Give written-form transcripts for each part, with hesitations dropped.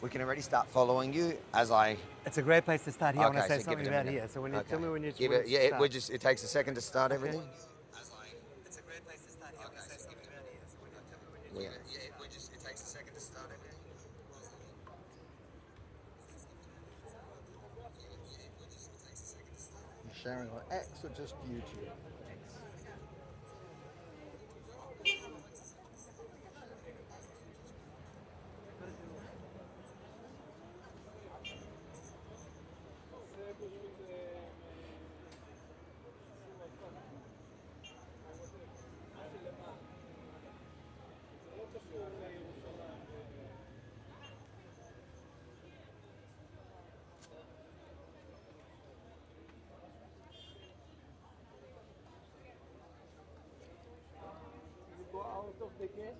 we can already start following you as I... It's a great place to start here. I want to say so give something it a about minute. here. So when you tell me when you Give when it, to yeah, start. it takes a second to start everything. It's a great place to start here. I want to say something about here. So when you tell me when you it takes a second to start everything. You're sharing on X or just YouTube? Go out of the gate.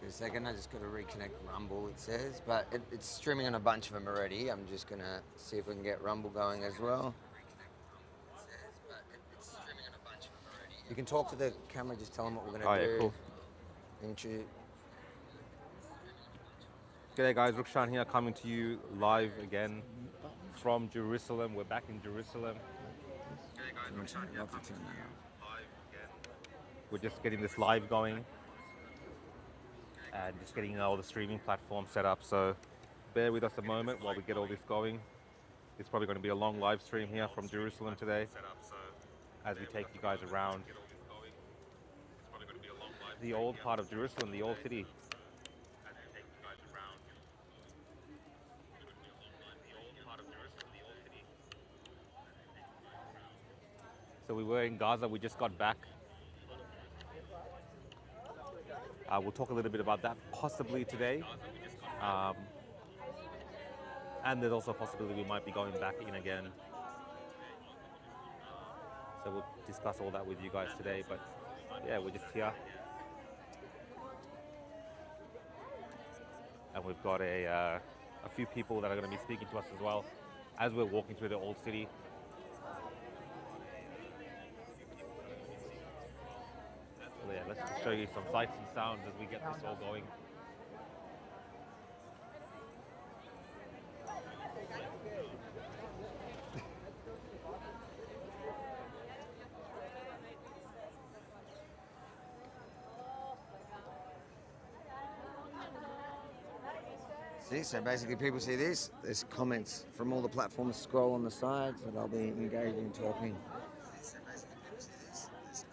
Give it a second, I just got to reconnect Rumble, it says, but it's streaming on a bunch of them already. I'm just going to see if we can get Rumble going as well. You can talk to the camera, just tell them what we're going to do. Cool. G'day guys, Rukshan here, coming to you live again from Jerusalem. We're back in Jerusalem. G'day guys, Rukshan here, coming to you live again. We're just getting this live going and just getting all the streaming platforms set up. So bear with us a moment while we get all this going. It's probably going to be a long live stream here from Jerusalem today as we take you guys around the old part of Jerusalem, the old city. So we were in Gaza, we just got back. We'll talk a little bit about that possibly today. And there's also a possibility we might be going back in again. So we'll discuss all that with you guys today, but yeah, we're just here. And we've got a few people that are going to be speaking to us as well as we're walking through the old city. So yeah, let's just show you some sights and sounds as we get this all going. See, so basically people see this, there's comments from all the platforms, scroll on the side, so they'll be engaging, talking.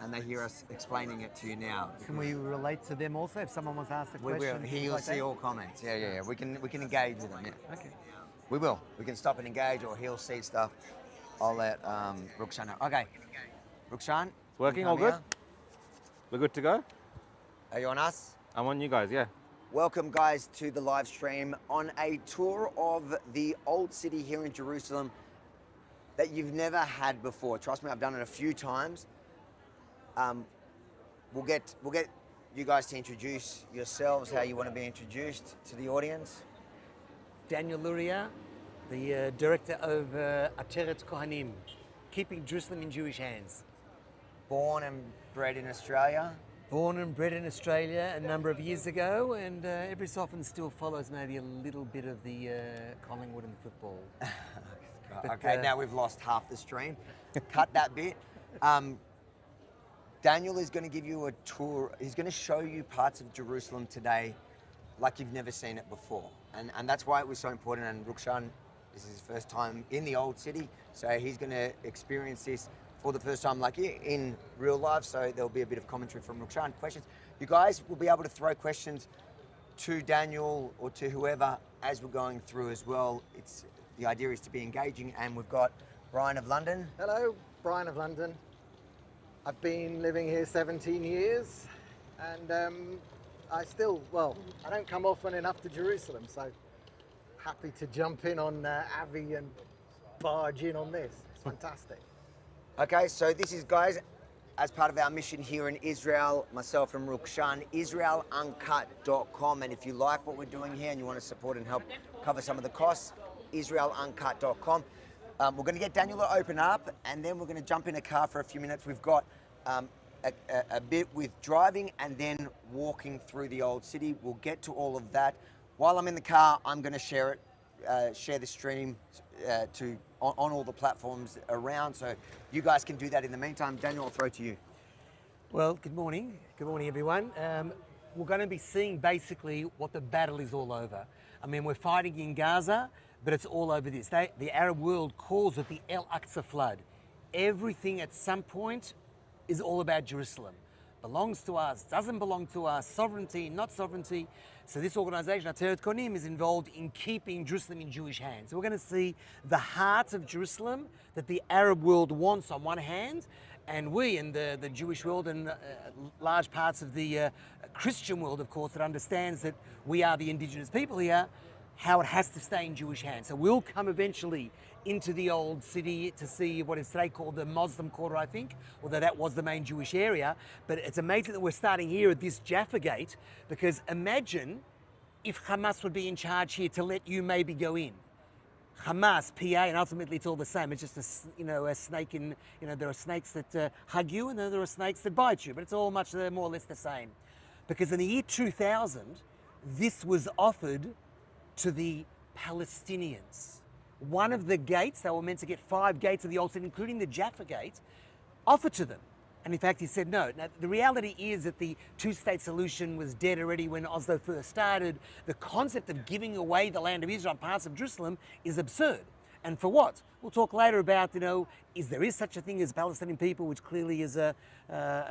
And they hear us explaining it to you now. Can we relate to them also if someone wants to ask a question? He'll see all comments. Yeah. We can engage with them. Yeah. Okay. We will. We can stop and engage, or he'll see stuff. I'll let Rukshan know. Okay. Rukshan. It's working all good? We're good to go? Are you on us? I'm on you guys, yeah. Welcome guys to the live stream on a tour of the old city here in Jerusalem that you've never had before. Trust me, I've done it a few times. We'll get you guys to introduce yourselves, how you want to be introduced to the audience. Daniel Luria, the director of Ateret Kohanim, keeping Jerusalem in Jewish hands. Born and bred in Australia. Born and bred in Australia a number of years ago, and every so often still follows maybe a little bit of the Collingwood and football. Okay, now we've lost half the stream. Cut that bit. Daniel is going to give you a tour. He's going to show you parts of Jerusalem today like you've never seen it before. And that's why it was so important. And Rukshan, this is his first time in the old city, so he's going to experience this for the first time like in real life. So there'll be a bit of commentary from Rukshan. Questions. You guys will be able to throw questions to Daniel or to whoever as we're going through as well. the idea is to be engaging, and we've got Brian of London. Hello, Brian of London. I've been living here 17 years, and I don't come often enough to Jerusalem, so happy to jump in on Avi and barge in on this. It's fantastic. Okay, so this is, guys, as part of our mission here in Israel, myself and Rukshan, IsraelUncut.com, and if you like what we're doing here and you want to support and help cover some of the costs, IsraelUncut.com. We're going to get Daniel to open up, and then we're going to jump in a car for a few minutes. We've got a bit with driving and then walking through the old city. We'll get to all of that. While I'm in the car, I'm going to share the stream on all the platforms around, so you guys can do that in the meantime. Daniel, I'll throw to you. Well, good morning. Good morning, everyone. We're going to be seeing basically what the battle is all over. I mean, we're fighting in Gaza, but it's all over this. The Arab world calls it the El Aqsa flood. Everything at some point is all about Jerusalem. Belongs to us, doesn't belong to us, sovereignty, not sovereignty. So this organization, Ateret Konim, is involved in keeping Jerusalem in Jewish hands. So we're going to see the heart of Jerusalem that the Arab world wants on one hand, and we in the Jewish world and large parts of the Christian world, of course, that understands that we are the indigenous people here, how it has to stay in Jewish hands. So we'll come eventually into the old city to see what is today called the Muslim quarter, I think, although that was the main Jewish area. But it's amazing that we're starting here at this Jaffa gate, because imagine if Hamas would be in charge here to let you maybe go in. Hamas, PA, and ultimately it's all the same. It's just a snake in, there are snakes that hug you, and then there are snakes that bite you, but it's all much more or less the same. Because in the year 2000, this was offered to the Palestinians. One of the gates, they were meant to get 5 gates of the old city, including the Jaffa gate, offered to them. And in fact, he said no. Now, the reality is that the two-state solution was dead already when Oslo first started. The concept of giving away the land of Israel and parts of Jerusalem is absurd. And for what? We'll talk later about, is there such a thing as Palestinian people, which clearly is a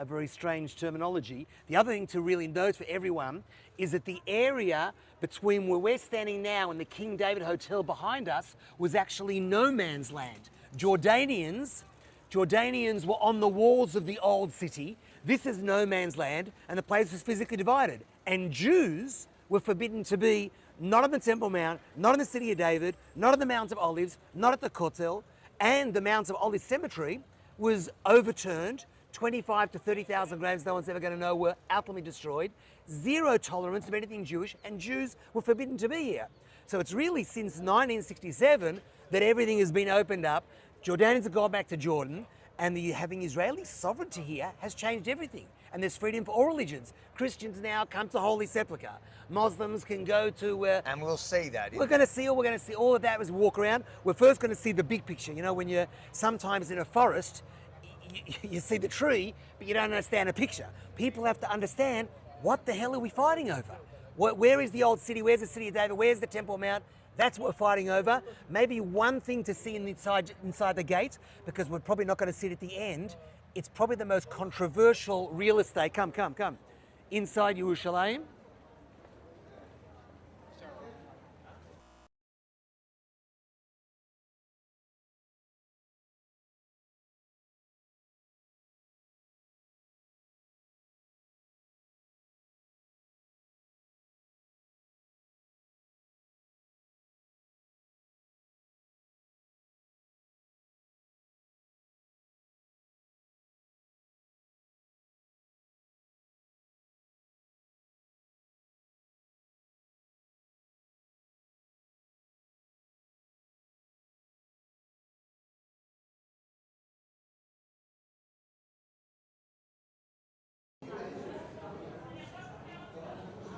very strange terminology. The other thing to really note for everyone is that the area between where we're standing now and the King David Hotel behind us was actually no man's land. Jordanians were on the walls of the old city. This is no man's land, and the place was physically divided. And Jews were forbidden to be not on the Temple Mount, not in the City of David, not on the Mount of Olives, not at the Kotel, and the Mount of Olives Cemetery was overturned. 25 to 30,000 graves, no one's ever going to know, were ultimately destroyed. Zero tolerance of anything Jewish, and Jews were forbidden to be here. So it's really since 1967 that everything has been opened up. Jordanians have gone back to Jordan, and having Israeli sovereignty here has changed everything. And there's freedom for all religions. Christians now come to Holy Sepulchre. Muslims can go to... and we'll see that. We're going to see all of that as we walk around. We're first going to see the big picture. When you're sometimes in a forest, you see the tree, but you don't understand a picture. People have to understand, what the hell are we fighting over? Where is the old city? Where's the City of David? Where's the Temple Mount? That's what we're fighting over. Maybe one thing to see inside the gate, because we're probably not going to see it at the end. It's probably the most controversial real estate. Come. Inside Yerushalayim.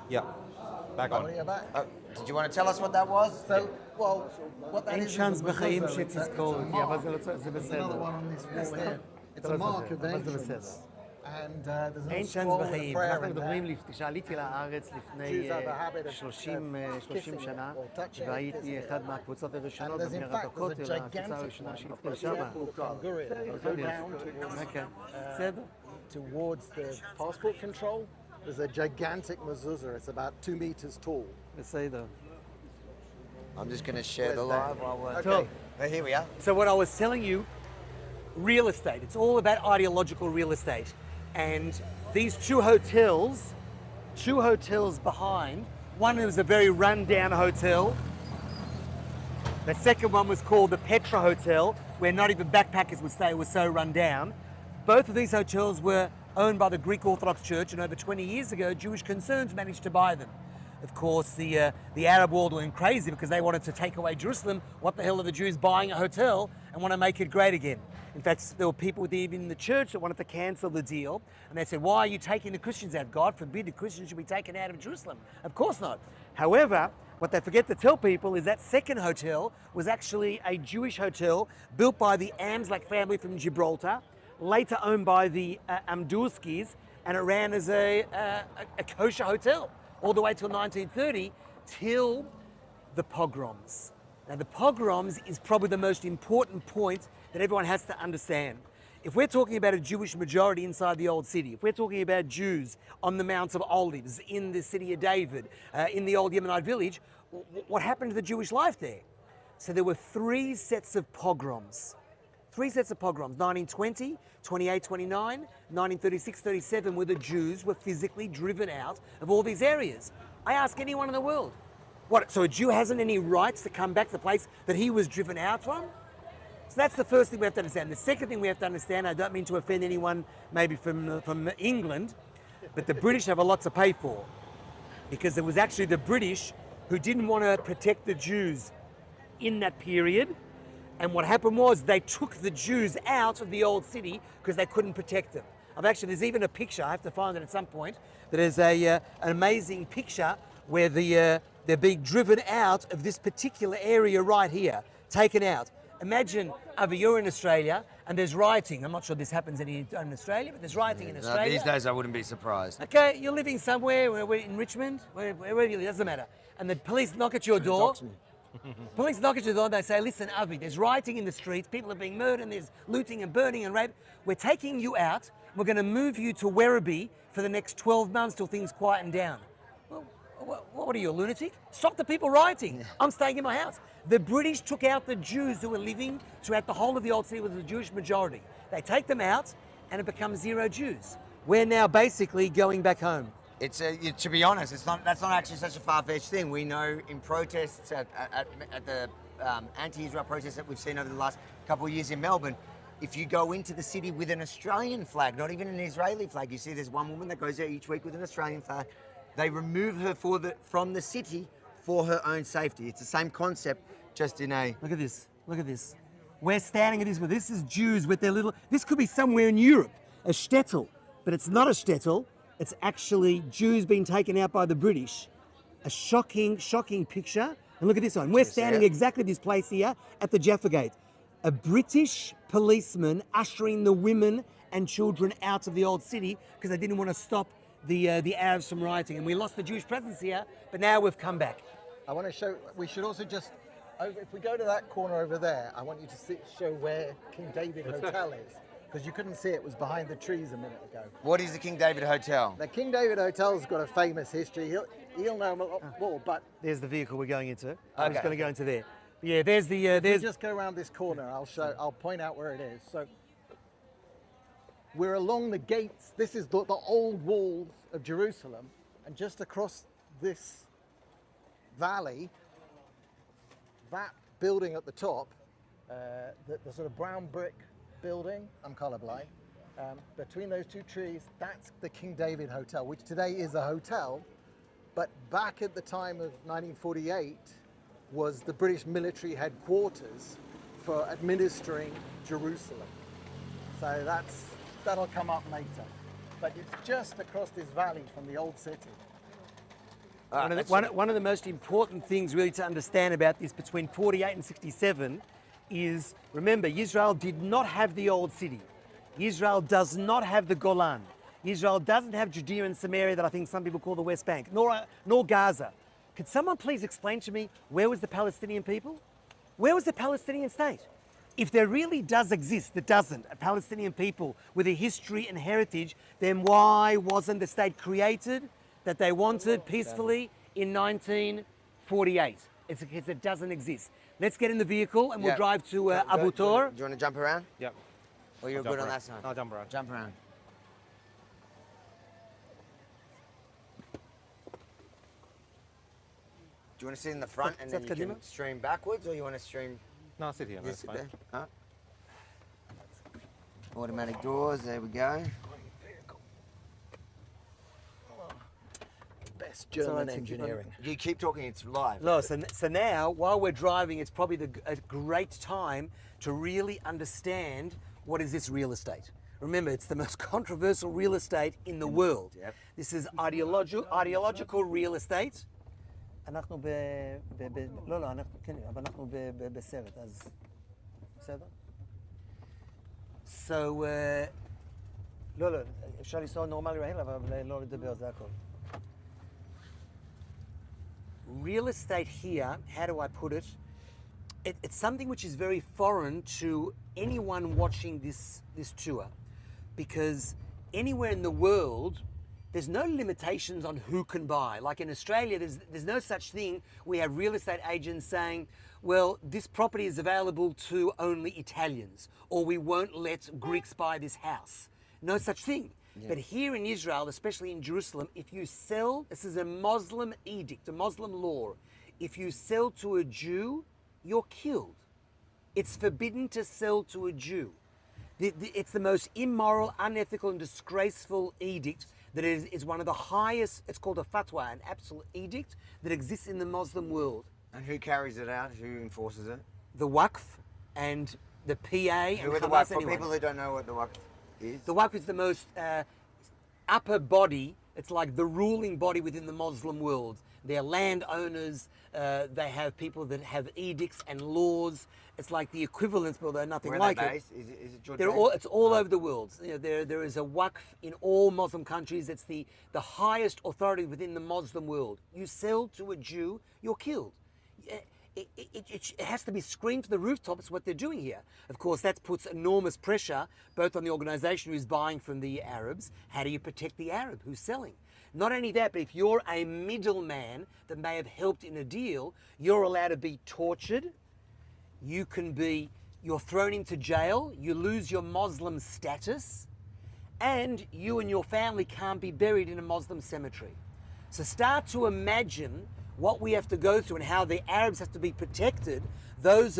Yeah, back on. You're back. Did you want to tell us what that was? So, what that אין is צ'אנס a בחיים mezuzah. שתזכור It's a אותי, אבל mark. זה There's another one on this wall here. It's a mark of אבל זה entrance. בסדר. And there's a אין little צ'אנס scroll with a בחיים. prayer אנחנו in מדברים, there. כשעליתי לארץ לפני Jews have a habit of 30 kissing שנה, or touching it, והייתי kissing אחד it. מהקבוצות הראשונות And there's in במערת fact there's a הכותל, הקבוצה gigantic הראשונה one שהתחיל from the שמה. airport Hungary that goes down אוקיי, בסדר. towards the passport control. There's a gigantic mezuzah. It's about 2 meters tall. בסדר. I'm just going to share the Where's that? live while we're... Okay. Oh, here we are. So what I was telling you, real estate. It's all about ideological real estate. And these two hotels behind, one was a very run-down hotel. The second one was called the Petra Hotel, where not even backpackers would stay, it was so run down. Both of these hotels were owned by the Greek Orthodox Church, and over 20 years ago, Jewish concerns managed to buy them. Of course, the Arab world went crazy because they wanted to take away Jerusalem. What the hell are the Jews buying a hotel and want to make it great again? In fact, there were people even in the church that wanted to cancel the deal. And they said, why are you taking the Christians out? God forbid the Christians should be taken out of Jerusalem. Of course not. However, what they forget to tell people is that second hotel was actually a Jewish hotel built by the Amslak family from Gibraltar, later owned by the Amdurskis, and it ran as a kosher hotel all the way till 1930, till the pogroms. Now, the pogroms is probably the most important point that everyone has to understand. If we're talking about a Jewish majority inside the old city, if we're talking about Jews on the Mounts of Olives, in the city of David, in the old Yemenite village, what happened to the Jewish life there? So there were three sets of pogroms. Three sets of pogroms, 1920, 28, 29, 1936, 37, where the Jews were physically driven out of all these areas. I ask anyone in the world, what, so a Jew hasn't any rights to come back to the place that he was driven out from? So that's the first thing we have to understand. The second thing we have to understand, I don't mean to offend anyone maybe from England, but the British have a lot to pay for, because it was actually the British who didn't want to protect the Jews in that period. And what happened was they took the Jews out of the old city because they couldn't protect them. There's even a picture, I have to find it at some point, that is an amazing picture where they're being driven out of this particular area right here, taken out. Imagine, Avi, you're in Australia and there's rioting. I'm not sure this happens in Australia, but there's rioting in Australia. These days I wouldn't be surprised. Okay, you're living somewhere, in Richmond, wherever you live, doesn't matter. And the police knock at your door. Police knock at your door and they say, listen, Avi, there's rioting in the streets, people are being murdered, and there's looting and burning and rape. We're taking you out. We're going to move you to Werribee for the next 12 months till things quieten down. Well, what are you, a lunatic? Stop the people rioting. I'm staying in my house. The British took out the Jews who were living throughout the whole of the old city with a Jewish majority. They take them out and it becomes zero Jews. We're now basically going back home. It's to be honest, that's not actually such a far-fetched thing. We know in protests at the anti-Israel protests that we've seen over the last couple of years in Melbourne, if you go into the city with an Australian flag, not even an Israeli flag, you see there's one woman that goes there each week with an Australian flag. They remove her from the city for her own safety. It's the same concept, just in a... Look at this. Look at this. We're standing at this, but this is Jews with their little... This could be somewhere in Europe, a shtetl, but it's not a shtetl. It's actually Jews being taken out by the British. A shocking, shocking picture. And look at this one. We're standing exactly this place here at the Jaffa Gate. A British policeman ushering the women and children out of the old city because they didn't want to stop the Arabs from rioting. And we lost the Jewish presence here, but now we've come back. I want to show, we should also just, if we go to that corner over there, I want you to show where King David Hotel is. Because you couldn't see it, it was behind the trees a minute ago. What is the King David Hotel? The King David Hotel's got a famous history. He'll know a lot more, but... There's the vehicle we're going into. I'm just going to go into there. Yeah, there's the... there's. Just go around this corner, I'll point out where it is. So, we're along the gates. This is the old walls of Jerusalem. And just across this valley, that building at the top, the sort of brown brick building, I'm colorblind, between those two trees, that's the King David Hotel, which today is a hotel, but back at the time of 1948 was the British military headquarters for administering Jerusalem. So that'll come up later. But it's just across this valley from the old city. One of the most important things really to understand about this between 48 and 67 is, remember, Israel did not have the old city. Israel does not have the Golan. Israel doesn't have Judea and Samaria that I think some people call the West Bank, nor Gaza. Could someone please explain to me, where was the Palestinian people? Where was the Palestinian state? If there really does exist, there doesn't, a Palestinian people with a history and heritage, then why wasn't the state created that they wanted peacefully in 1948? It's because it doesn't exist. Let's get in the vehicle and we'll Yeah. drive to Go- Abu do you wanna- Tor. Do you want to jump around? Yep. Or you're I'll good jump on around. that side? I'll jump around. Jump around. Do you want to sit in the front and then you can stream backwards, or you want to stream No, I'll sit here. this That's fine. there? Huh? Automatic doors, there we go. Best German alright, so keep engineering. You keep talking, it's live. No, so now, while we're driving, it's probably a great time to really understand what is this real estate. Remember, it's the most controversial real estate in the world. Yep. This is ideological real estate. אנחנו לא, אנחנו, כן, אבל אנחנו בסרט, אז בסדר? So, לא, אפשר לנסוע נורמלי רגיל, אבל לא לדבר, זה הכל. real estate here, how do I put it? It's something which is very foreign to anyone watching this tour, because anywhere in the world, there's no limitations on who can buy. Like in Australia, there's no such thing. We have real estate agents saying, well, this property is available to only Italians, or we won't let Greeks buy this house. No such thing. Yeah. But here in Israel, especially in Jerusalem, if you sell, this is a Muslim edict, a Muslim law. If you sell to a Jew, you're killed. It's forbidden to sell to a Jew. It's the most immoral, unethical, and disgraceful edict that is one of the highest, it's called a fatwa, an absolute edict that exists in the Muslim world. And who carries it out? Who enforces it? The Waqf and the PA Who and are the Hamas Waqf? For anyway. people who don't know what the Waqf is. The Waqf is the most upper body. It's like the ruling body within the Muslim world. They're landowners. They have people that have edicts and laws. It's like the equivalent, but they're nothing Where like are they it. based? Is it Jordan? It's all over the world. You know, there is a Waqf in all Muslim countries. It's the highest authority within the Muslim world. You sell to a Jew, you're killed. It has to be screamed to the rooftops what they're doing here. Of course, that puts enormous pressure both on the organization who's buying from the Arabs. How do you protect the Arab who's selling? Not only that, but if you're a middleman that may have helped in a deal, you're allowed to be tortured. You're thrown into jail. You lose your Muslim status, and you and your family can't be buried in a Muslim cemetery. So start to imagine what we have to go through and how the Arabs have to be protected, those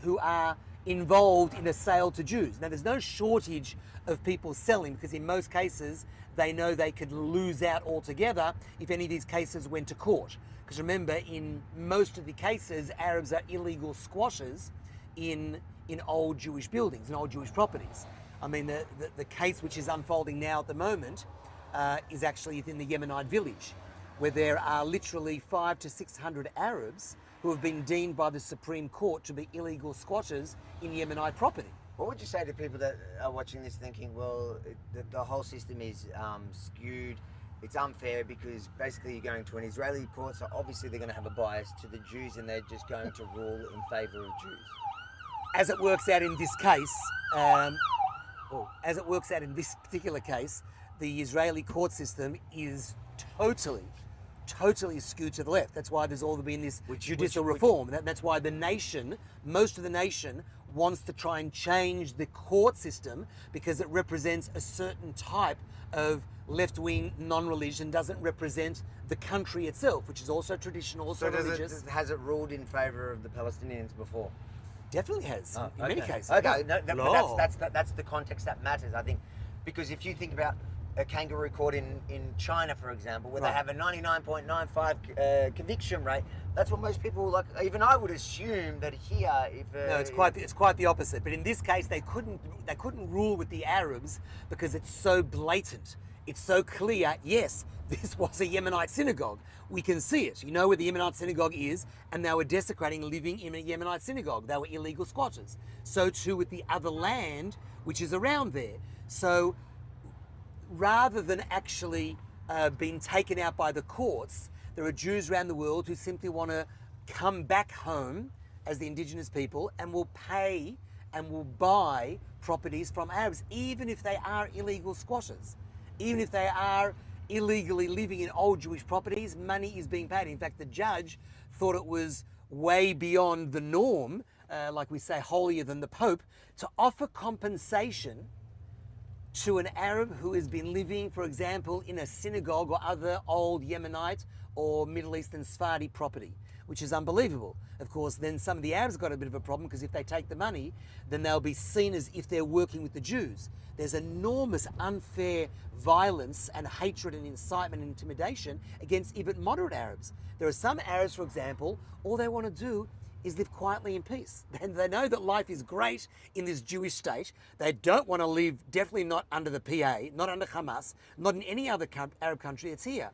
who are involved in a sale to Jews. Now, there's no shortage of people selling, because in most cases they know they could lose out altogether if any of these cases went to court. Because remember, in most of the cases, Arabs are illegal squatters in old Jewish buildings and old Jewish properties. I mean, the case which is unfolding now at the moment is actually within the Yemenite village, where there are literally 500 to 600 Arabs who have been deemed by the Supreme Court to be illegal squatters in Yemenite property. What would you say to people that are watching this thinking, well, the whole system is skewed, it's unfair because basically you're going to an Israeli court, so obviously they're going to have a bias to the Jews and they're just going to rule in favor of Jews? As it works out in this case, particular case, the Israeli court system is totally skewed to the left. That's why there's all been this judicial reform. That's why the nation, most of the nation, wants to try and change the court system, because it represents a certain type of left-wing non-religion, doesn't represent the country itself, which is also traditional, also religious. Has it ruled in favor of the Palestinians before? Definitely has, in many cases. Okay, Yeah. but that's the context that matters, I think. Because if you think about a kangaroo court in China, for example, where they have a 99.95 conviction rate, that's what most people like. Even I would assume that here, no, it's quite the opposite. But in this case, they couldn't rule with the Arabs because it's so blatant. It's so clear. Yes, this was a Yemenite synagogue. We can see it. You know where the Yemenite synagogue is, and they were desecrating living in a Yemenite synagogue. They were illegal squatters. So too with the other land which is around there. So rather than actually being taken out by the courts, there are Jews around the world who simply want to come back home as the indigenous people and will pay and will buy properties from Arabs, even if they are illegal squatters, even if illegally living in old Jewish properties, money is being paid. In fact, the judge thought it was way beyond the norm, like we say, holier than the Pope, to offer compensation to an Arab who has been living, for example, in a synagogue or other old Yemenite or Middle Eastern Sephardi property, which is unbelievable. Of course, then some of the Arabs got a bit of a problem because if they take the money, then they'll be seen as if they're working with the Jews. There's enormous unfair violence and hatred and incitement and intimidation against even moderate Arabs. There are some Arabs, for example, all they want to do is live quietly in peace. And they know that life is great in this Jewish state. They don't want to live, definitely not under the PA, not under Hamas, not in any other Arab country that's here.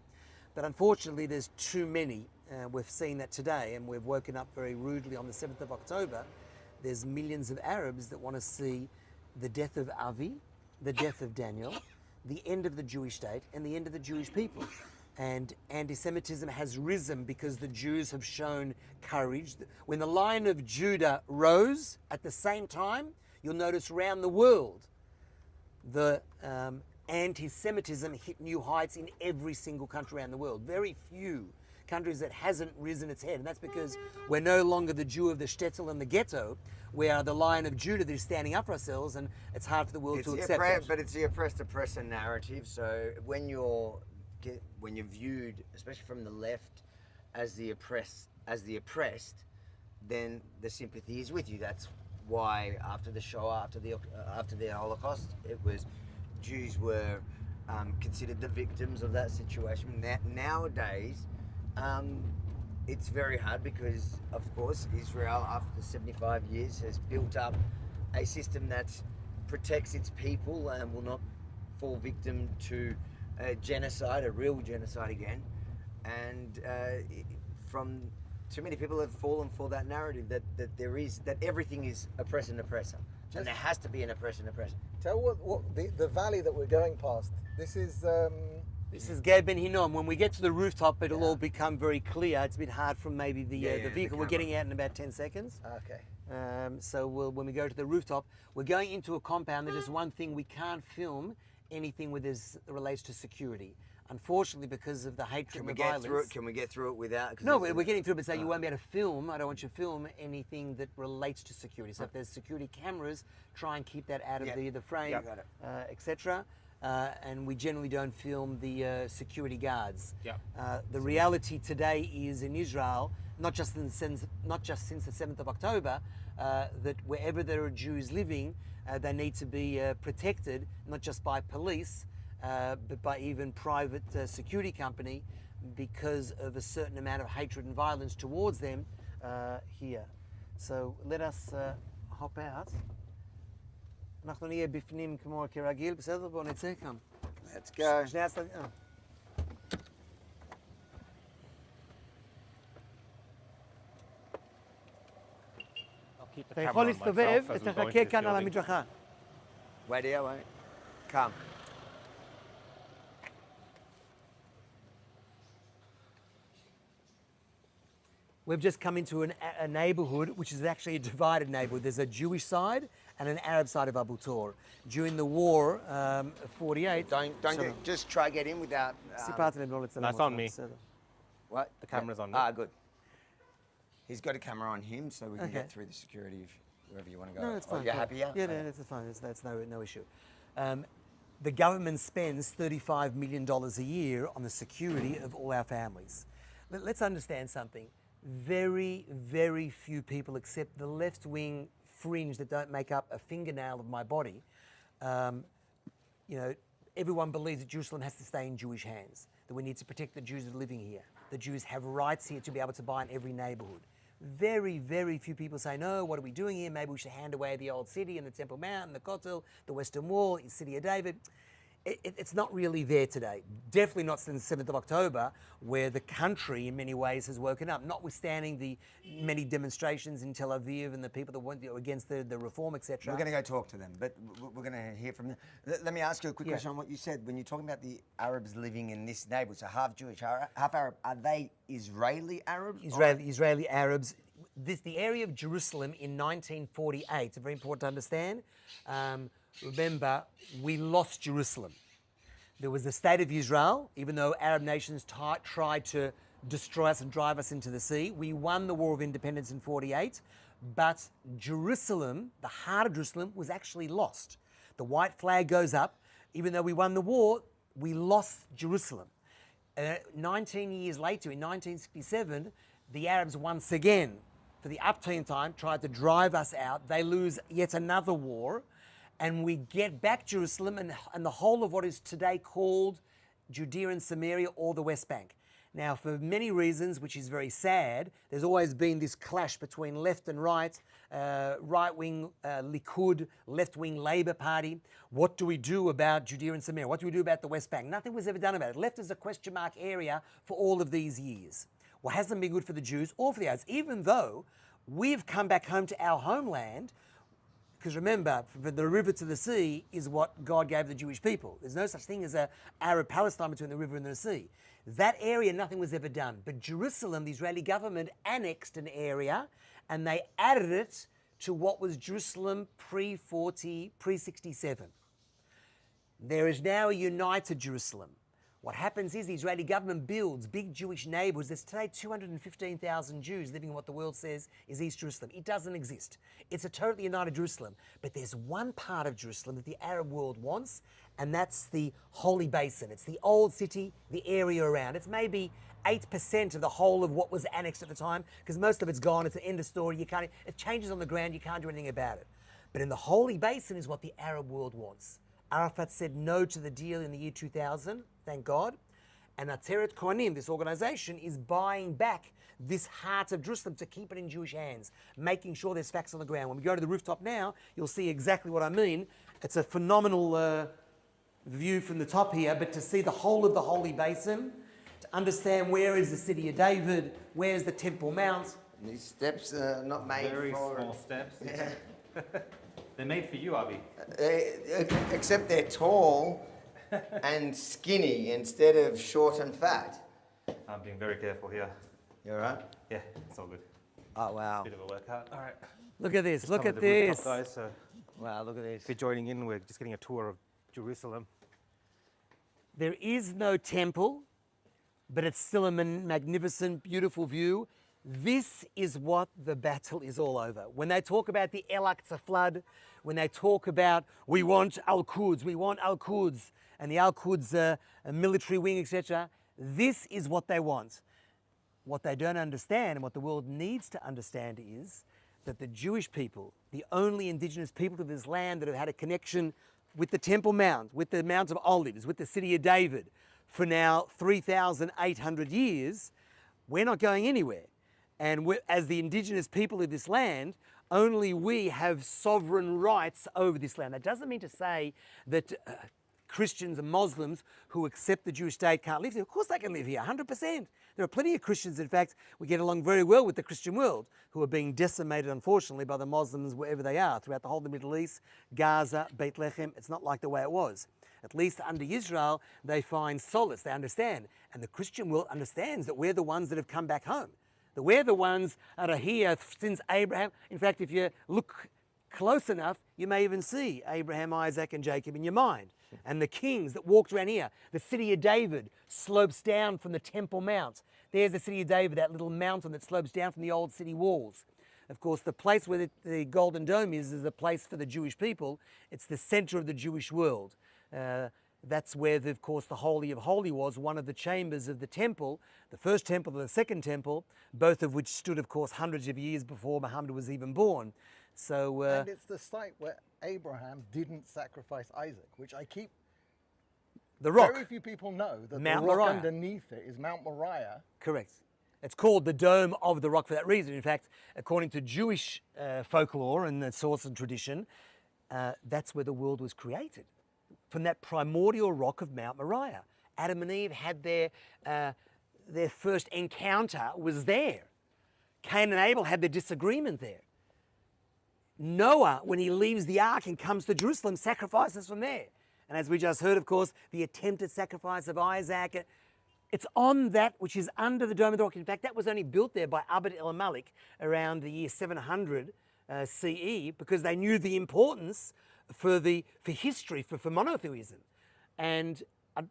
But unfortunately, there's too many. We've seen that today, and we've woken up very rudely on the 7th of October. There's millions of Arabs that want to see the death of Avi, the death of Daniel, the end of the Jewish state, and the end of the Jewish people. And anti-Semitism has risen because the Jews have shown courage. When the Lion of Judah rose, at the same time, you'll notice around the world, the anti-Semitism hit new heights in every single country around the world. Very few countries that hasn't risen its head. And that's because we're no longer the Jew of the shtetl and the ghetto. We are the Lion of Judah that is standing up for ourselves, and it's hard for the world to accept that. But it's the oppressed oppressor narrative. So when you're viewed, especially from the left, as the oppressed, then the sympathy is with you. That's why after the Shoah, after the Holocaust, it was Jews were considered the victims of that situation. Nowadays, it's very hard because, of course, Israel, after 75 years, has built up a system that protects its people and will not fall victim to genocide, a real genocide again. And from too many people have fallen for that narrative that everything is oppressor and oppressor, and there has to be an oppressor and oppressor. Tell what the valley that we're going past. This is Gad Ben Hinnom. When we get to the rooftop, it'll all become very clear. It's a bit hard from maybe the vehicle. We're getting out in about 10 seconds. Okay. So when we go to the rooftop, we're going into a compound. There's just one thing: we can't film anything with this relates to security. Unfortunately, because of the hatred and the violence. Can we get through it without? No, we're getting through it, but so you won't be able to film. I don't want you to film anything that relates to security. So if there's security cameras, try and keep that out of the frame, etc. And we generally don't film the security guards. The reality today is in Israel, not just since the 7th of October, that wherever there are Jews living, they need to be protected, not just by police, but by even private security company, because of a certain amount of hatred and violence towards them here. So let us hop out. אנחנו נהיה בפנים כמו כרגיל, בסדר? בואו נצא כאן. Let's go. שני הצדדים. אתה יכול להסתובב ותחכה כאן על המדרכה. Wait here, wait. Come. We've just come into a neighborhood, which is actually a divided neighborhood. There's a Jewish side and an Arab side of Abu Tor. During the war, 48... Just try get in without... That's on me. What? The camera's on me. Ah, good. He's got a camera on him, so we can get through the security wherever you want to go. No, it's fine. You're happy, yeah? Yeah, no, that's fine. That's no issue. The government spends $35 million a year on the security of all our families. Let's understand something. Very, very few people, except the left-wing fringe that don't make up a fingernail of my body, everyone believes that Jerusalem has to stay in Jewish hands, that we need to protect the Jews that are living here. The Jews have rights here to be able to buy in every neighborhood. Very, very few people say, no, what are we doing here? Maybe we should hand away the old city and the Temple Mount and the Kotel, the Western Wall, the City of David. It's not really there today. Definitely not since the 7th of October, where the country in many ways has woken up, notwithstanding the many demonstrations in Tel Aviv and the people that went against the reform, etc. We're going to go talk to them, but we're going to hear from them. Let me ask you a quick question on what you said. When you're talking about the Arabs living in this neighborhood, so half Jewish, half Arab, are they Israeli Arabs? Israeli Arabs. The area of Jerusalem in 1948, it's very important to understand. Remember, we lost Jerusalem. There was the state of Israel, even though Arab nations tried to destroy us and drive us into the sea. We won the War of Independence in 48, but Jerusalem, the heart of Jerusalem, was actually lost. The white flag goes up. Even though we won the war, we lost Jerusalem. 19 years later, in 1967, the Arabs once again, for the upteenth time, tried to drive us out. They lose yet another war, and we get back Jerusalem and the whole of what is today called Judea and Samaria, or the West Bank. Now, for many reasons, which is very sad, there's always been this clash between left and right, right-wing Likud, left-wing Labour Party. What do we do about Judea and Samaria? What do we do about the West Bank? Nothing was ever done about it. Left as a question mark area for all of these years. Well, hasn't been good for the Jews or for the Arabs, even though we've come back home to our homeland. Because remember, from the river to the sea is what God gave the Jewish people. There's no such thing as an Arab-Palestine between the river and the sea. That area, nothing was ever done. But Jerusalem, the Israeli government annexed an area and they added it to what was Jerusalem pre-40, pre-67. There is now a united Jerusalem. What happens is the Israeli government builds big Jewish neighborhoods. There's today 215,000 Jews living in what the world says is East Jerusalem. It doesn't exist. It's a totally united Jerusalem. But there's one part of Jerusalem that the Arab world wants, and that's the Holy Basin. It's the old city, the area around. It's maybe 8% of the whole of what was annexed at the time, because most of it's gone. It's an end of story. It changes on the ground. You can't do anything about it. But in the Holy Basin is what the Arab world wants. Arafat said no to the deal in the year 2000, thank God. And Ateret Kohanim, this organization, is buying back this heart of Jerusalem to keep it in Jewish hands, making sure there's facts on the ground. When we go to the rooftop now, you'll see exactly what I mean. It's a phenomenal view from the top here, but to see the whole of the Holy Basin, to understand where is the city of David, where's the Temple Mount. These steps are not made Very for... small steps. Yeah. They're made for you, Avi. Except they're tall and skinny instead of short and fat. I'm being very careful here. You all right? Yeah, it's all good. Oh, wow. Bit of a workout. All right. Look at this, look Covered at the rooftop, this. guys, so Wow, look at this. if you're joining in, we're just getting a tour of Jerusalem. There is no temple, but it's still a magnificent, beautiful view. This is what the battle is all over. When they talk about the El Aqsa flood, when they talk about we want Al-Quds, and the Al-Quds a military wing, etc., this is what they want. What they don't understand, and what the world needs to understand, is that the Jewish people, the only indigenous people to this land that have had a connection with the Temple Mount, with the Mount of Olives, with the city of David, for now 3,800 years, we're not going anywhere. And as the indigenous people of this land, only we have sovereign rights over this land. That doesn't mean to say that Christians and Muslims who accept the Jewish state can't live here. Of course they can live here, 100%. There are plenty of Christians, in fact, we get along very well with the Christian world, who are being decimated, unfortunately, by the Muslims wherever they are, throughout the whole of the Middle East, Gaza, Bethlehem. It's not like the way it was. At least under Israel, they find solace, they understand. And the Christian world understands that we're the ones that have come back home. That we're the ones that are here since Abraham. In fact, if you look close enough, you may even see Abraham, Isaac, and Jacob in your mind. And the kings that walked around here. The city of David slopes down from the Temple Mount. There's the city of David, that little mountain that slopes down from the old city walls. Of course, the place where the Golden Dome is a place for the Jewish people. It's the center of the Jewish world. That's where, of course, the Holy of Holies was, one of the chambers of the temple, the first temple and the second temple, both of which stood, of course, hundreds of years before Muhammad was even born. So, and it's the site where Abraham didn't sacrifice Isaac, which I keep... The rock. Very few people know that Mount the rock Moriah. underneath it is Mount Moriah. Correct. It's called the Dome of the Rock for that reason. In fact, according to Jewish folklore and the source and tradition, that's where the world was created. From that primordial rock of Mount Moriah. Adam and Eve had their first encounter was there. Cain and Abel had their disagreement there. Noah, when he leaves the ark and comes to Jerusalem, sacrifices from there. And as we just heard, of course, the attempted sacrifice of Isaac, it's on that which is under the Dome of the Rock. In fact, that was only built there by Abd el-Malik around the year 700 CE, because they knew the importance for history, for monotheism. And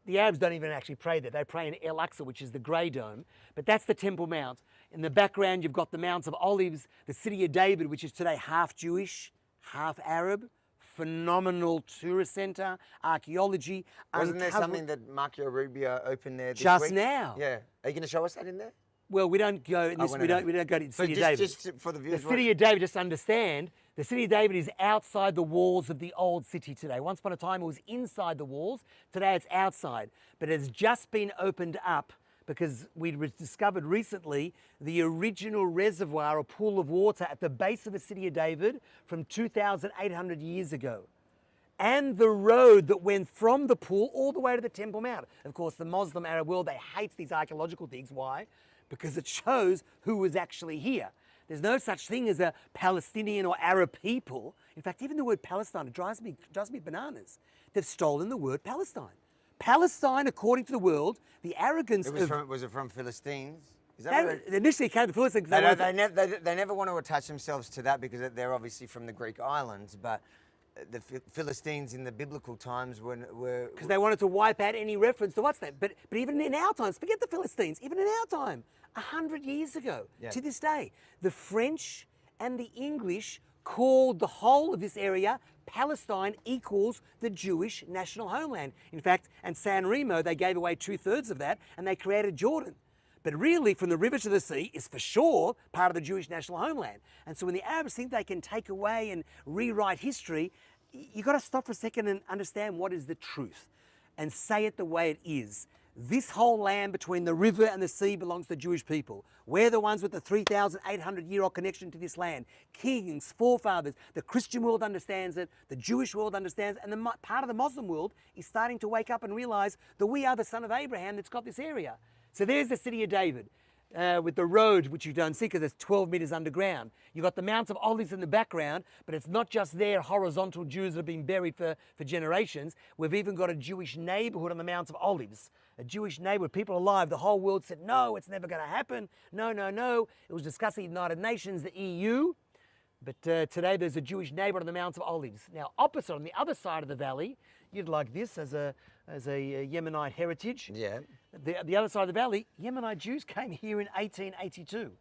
the Arabs don't even actually pray there. They pray in El Aqsa, which is the grey dome. But that's the Temple Mount. In the background, you've got the Mounts of Olives, the city of David, which is today half Jewish, half Arab. Phenomenal tourist centre, archaeology. Wasn't there something that Marco Rubio opened there this just week? now? Yeah. Are you going to show us that in there? Well, we don't go in this. wanna We know. don't go to the So city of David. just for the viewers, The city of David, just understand, the city of David is outside the walls of the old city today. Once upon a time, it was inside the walls. Today, it's outside. But it's just been opened up because we discovered recently the original reservoir or pool of water at the base of the city of David from 2,800 years ago. And the road that went from the pool all the way to the Temple Mount. Of course, the Muslim Arab world, they hate these archaeological things. Why? Because it shows who was actually here. There's no such thing as a Palestinian or Arab people. In fact, even the word Palestine, it drives me bananas. They've stolen the word Palestine. Palestine, according to the world, the arrogance was it from Philistines? Is that what it, initially came to the Philistines. they never want to attach themselves to that because they're obviously from the Greek islands, but the Philistines in the biblical times were because they wanted to wipe out any reference to what's that. But even in our times, forget the Philistines, even in our time, 100 years ago, to this day, the French and the English called the whole of this area Palestine equals the Jewish national homeland. In fact, and San Remo, they gave away 2/3 of that and they created Jordan. But really, from the river to the sea is for sure part of the Jewish national homeland. And so when the Arabs think they can take away and rewrite history, you've got to stop for a second and understand what is the truth and say it the way it is. This whole land between the river and the sea belongs to the Jewish people. We're the ones with the 3,800-year-old connection to this land. Kings, forefathers, the Christian world understands it, the Jewish world understands, and the part of the Muslim world is starting to wake up and realize that we are the son of Abraham that's got this area. So there's the city of David with the road, which you don't see because it's 12 meters underground. You've got the Mounts of Olives in the background, but it's not just there horizontal Jews that have been buried for generations. We've even got a Jewish neighborhood on the Mounts of Olives, a Jewish neighborhood. People alive, the whole world said, no, it's never going to happen. No, no, no. It was discussed in the United Nations, the EU. But today there's a Jewish neighborhood on the Mounts of Olives. Now, opposite, on the other side of the valley, you'd like this as a Yemenite heritage. Yeah. The other side of the valley, Yemenite Jews came here in 1882.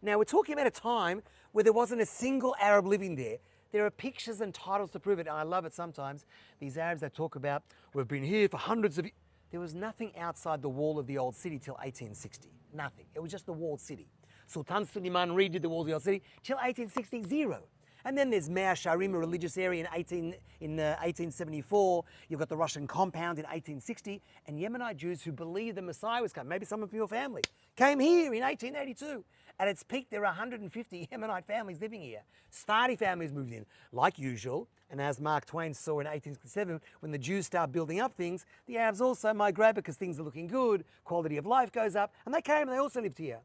Now, we're talking about a time where there wasn't a single Arab living there. There are pictures and titles to prove it, and I love it sometimes. These Arabs, they talk about, we've been here for hundreds of years. There was nothing outside the wall of the old city till 1860. Nothing. It was just the walled city. Sultan Suleiman redid the walls of the old city till 1860, zero. And then there's Mea Sharim, a religious area in 1874. You've got the Russian compound in 1860. And Yemenite Jews who believe the Messiah was coming, maybe someone from your family, came here in 1882. At its peak, there are 150 Yemenite families living here. Sephardi families moved in, like usual. And as Mark Twain saw in 1867, when the Jews start building up things, the Arabs also migrate because things are looking good, quality of life goes up. And they came and they also lived here.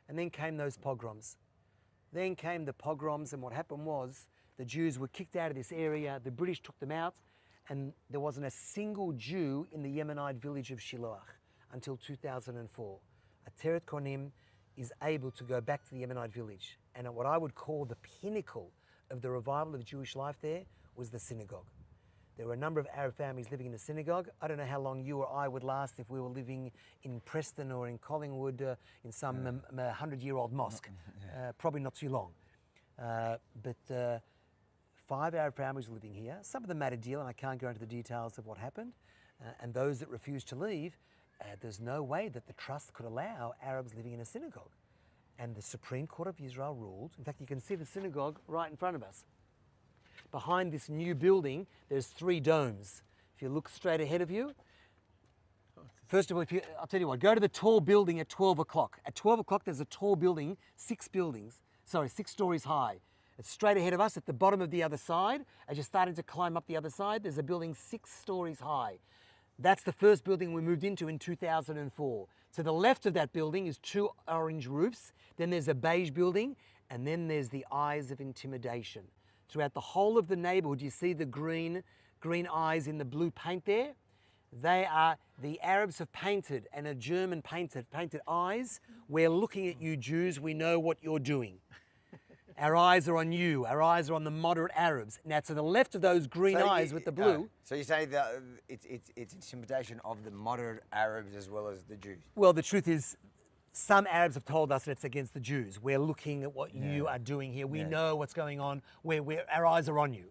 And then came those pogroms. Then came the pogroms, and what happened was the Jews were kicked out of this area, the British took them out, and there wasn't a single Jew in the Yemenite village of Shiloach until 2004. Ateret Konim is able to go back to the Yemenite village, and at what I would call the pinnacle of the revival of Jewish life there was the synagogue. There were a number of Arab families living in the synagogue. I don't know how long you or I would last if we were living in Preston or in Collingwood in some 100-year-old mosque. Probably not too long. But 5 Arab families were living here. Some of them made a deal, and I can't go into the details of what happened. And those that refused to leave, there's no way that the trust could allow Arabs living in a synagogue. And the Supreme Court of Israel ruled. In fact, you can see the synagogue right in front of us. Behind this new building, there's 3 domes. If you look straight ahead of you, first of all, I'll tell you what, go to the tall building at 12 o'clock. At 12 o'clock, there's a tall building, 6 stories high. It's straight ahead of us at the bottom of the other side. As you're starting to climb up the other side, there's a building 6 stories high. That's the first building we moved into in 2004. To the left of that building is 2 orange roofs. Then there's a beige building, and then there's the eyes of intimidation. Throughout the whole of the neighborhood, you see the green eyes in the blue paint there? They are, the Arabs have painted, and a German painted eyes. We're looking at you Jews, we know what you're doing. Our eyes are on you. Our eyes are on the moderate Arabs. Now, to the left of those green eyes with the blue. So you say that it's intimidation of the moderate Arabs as well as the Jews. Well, the truth is, some Arabs have told us that it's against the Jews. We're looking at what you are doing here. We know what's going on. Our eyes are on you.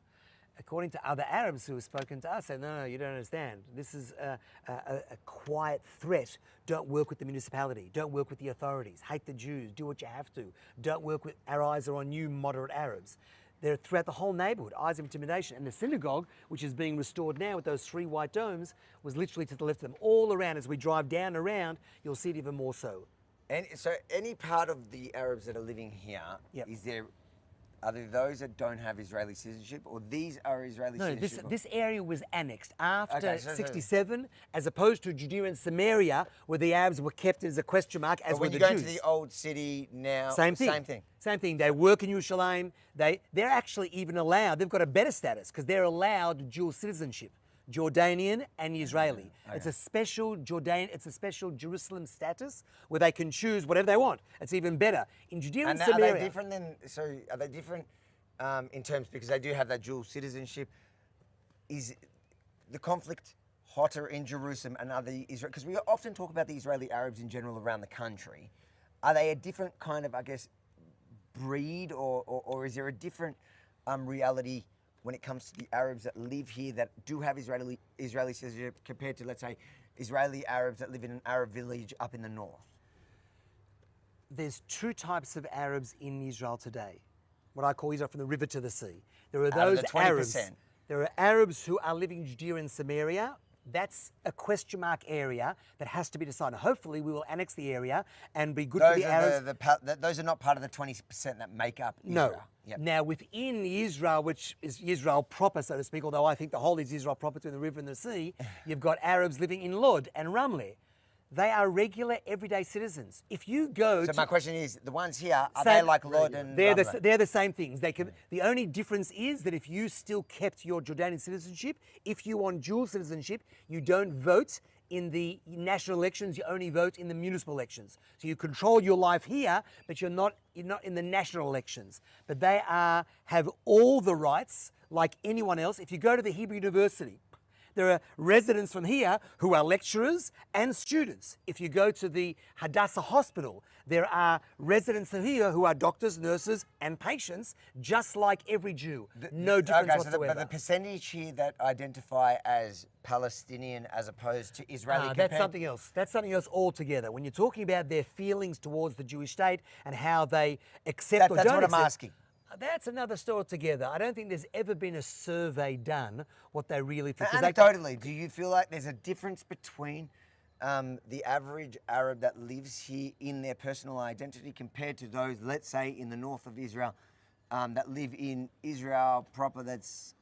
According to other Arabs who have spoken to us, say, no, you don't understand. This is a quiet threat. Don't work with the municipality. Don't work with the authorities. Hate the Jews. Do what you have to. Don't work with, our eyes are on you, moderate Arabs. They're throughout the whole neighborhood, eyes of intimidation. And the synagogue, which is being restored now with those 3 white domes, was literally to the left of them. All around, as we drive down around, you'll see it even more so. And so any part of the Arabs that are living here, are there those that don't have Israeli citizenship, or these are Israeli citizenship? No, this area was annexed after 67, as opposed to Judea and Samaria, where the Arabs were kept as a question mark, as were the Jews. When you go to the old city now, same thing. Same thing. They work in Yerushalayim. They're actually even allowed, they've got a better status, because they're allowed dual citizenship. Jordanian and Israeli. Okay. It's a special Jerusalem status where they can choose whatever they want. It's even better. In Judea and Samaria. Are they different then? So are they different in terms, because they do have that dual citizenship? Is the conflict hotter in Jerusalem and other Israel? Because we often talk about the Israeli Arabs in general around the country. Are they a different kind of, I guess, breed, or is there a different reality when it comes to the Arabs that live here that do have Israeli citizenship compared to, let's say, Israeli Arabs that live in an Arab village up in the north? There's 2 types of Arabs in Israel today. What I call Israel from the river to the sea. There are those Arabs. There are Arabs who are living in Judea and Samaria. That's a question mark area that has to be decided. Hopefully, we will annex the area and be good for the Arabs. Those are not part of the 20% that make up Israel. No. Yep. Now, within Israel, which is Israel proper, so to speak, although I think the whole is Israel proper between the river and the sea, you've got Arabs living in Lod and Ramleh. They are regular, everyday citizens. If you go So my question is, the ones here, are they like Lod and Ramleh? They're the same things. The only difference is that if you still kept your Jordanian citizenship, if you want dual citizenship, you don't vote in the national elections, you only vote in the municipal elections. So you control your life here, but you're not in the national elections. But they have all the rights like anyone else. If you go to the Hebrew University, there are residents from here who are lecturers and students. If you go to the Hadassah Hospital, there are residents from here who are doctors, nurses, and patients, just like every Jew. No difference whatsoever. But the percentage here that identify as Palestinian as opposed to Israeli, that's something else. That's something else altogether. When you're talking about their feelings towards the Jewish state and how they accept or don't accept. That's what I'm asking. That's another story altogether. I don't think there's ever been a survey done what they really think. Anecdotally, do you feel like there's a difference between the average Arab that lives here in their personal identity compared to those, let's say, in the north of Israel that live in Israel proper that's,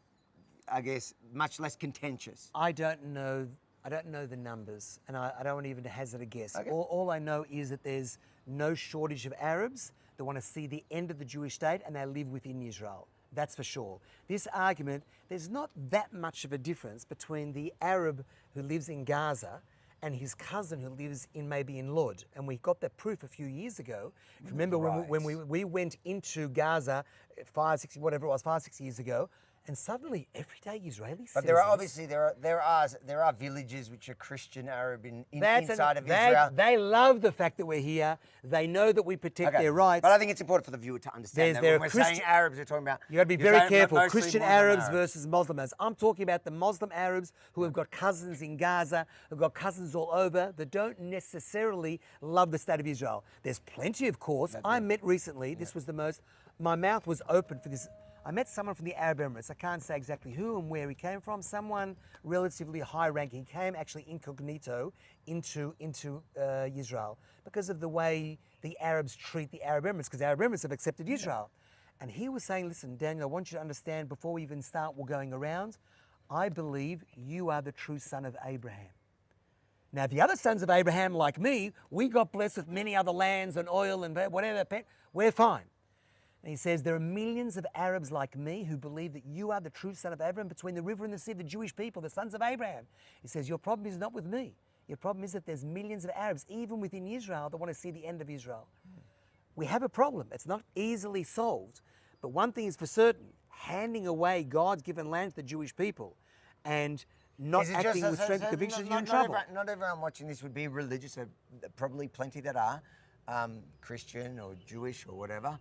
I guess, much less contentious? I don't know the numbers, and I don't want to even hazard a guess. Okay. All I know is that there's no shortage of Arabs that want to see the end of the Jewish state, and they live within Israel. That's for sure. This argument, there's not that much of a difference between the Arab who lives in Gaza and his cousin who lives maybe in Lod. And we got that proof a few years ago. Remember when we went into Gaza 5, 6 years ago, and suddenly everyday Israeli citizens. But there are obviously there are villages which are Christian Arab inside of Israel. They love the fact that we're here. They know that we protect their rights. But I think it's important for the viewer to understand that when we're saying Arabs, we're talking about. You got to be very careful. Christian Arabs versus Muslim Arabs. I'm talking about the Muslim Arabs who have got cousins in Gaza, who've got cousins all over that don't necessarily love the state of Israel. There's plenty, of course. I met recently. This was the most. My mouth was open for this. I met someone from the Arab Emirates. I can't say exactly who and where he came from. Someone relatively high ranking. He came actually incognito into Israel because of the way the Arabs treat the Arab Emirates, because the Arab Emirates have accepted Israel. And he was saying, listen, Daniel, I want you to understand before we even start going around, I believe you are the true son of Abraham. Now, the other sons of Abraham, like me, we got blessed with many other lands and oil and whatever, we're fine. And he says, there are millions of Arabs like me who believe that you are the true son of Abraham between the river and the sea, the Jewish people, the sons of Abraham. He says, your problem is not with me. Your problem is that there's millions of Arabs, even within Israel, that want to see the end of Israel. we have a problem. It's not easily solved. But one thing is for certain, handing away God's given land to the Jewish people and not Is it acting just- with so- strength so and conviction, not- you're in not trouble. Not everyone watching this would be religious. There are probably plenty that are Christian or Jewish or whatever.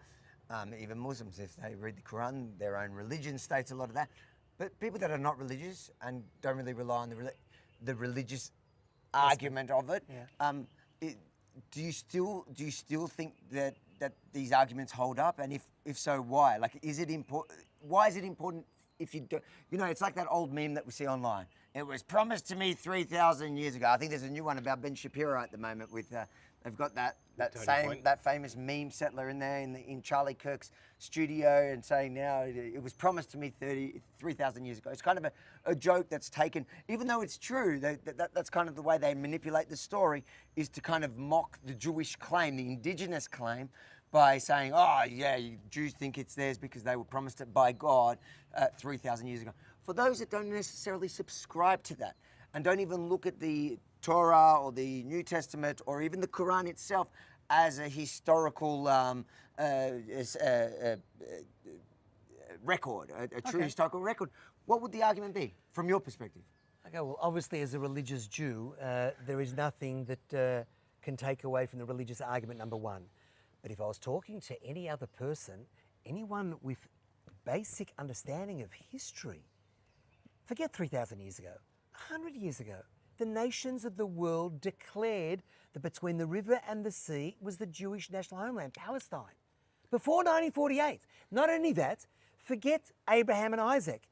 Even Muslims, if they read the Quran, their own religion states a lot of that. But people that are not religious and don't really rely on the religious argument of it, Yeah. do you still think that these arguments hold up? And if so, why? Like, is it important? Why is it important? If you do, it's like that old meme that we see online. It was promised to me 3,000 years ago. I think there's a new one about Ben Shapiro at the moment with. They've got that famous meme settler in there in Charlie Kirk's studio and saying now it was promised to me 3,000 years ago. It's kind of a joke that's taken, even though it's true. That's kind of the way they manipulate the story, is to kind of mock the Jewish claim, the indigenous claim, by saying, oh yeah, you Jews think it's theirs because they were promised it by God 3,000 years ago. For those that don't necessarily subscribe to that and don't even look at the Torah or the New Testament or even the Quran itself as a historical record, a true historical record, what would the argument be from your perspective? Okay, well, obviously, as a religious Jew, there is nothing that can take away from the religious argument, number one. But if I was talking to any other person, anyone with basic understanding of history, forget 3,000 years ago, 100 years ago, the nations of the world declared that between the river and the sea was the Jewish national homeland, Palestine. Before 1948. Not only that, forget Abraham and Isaac.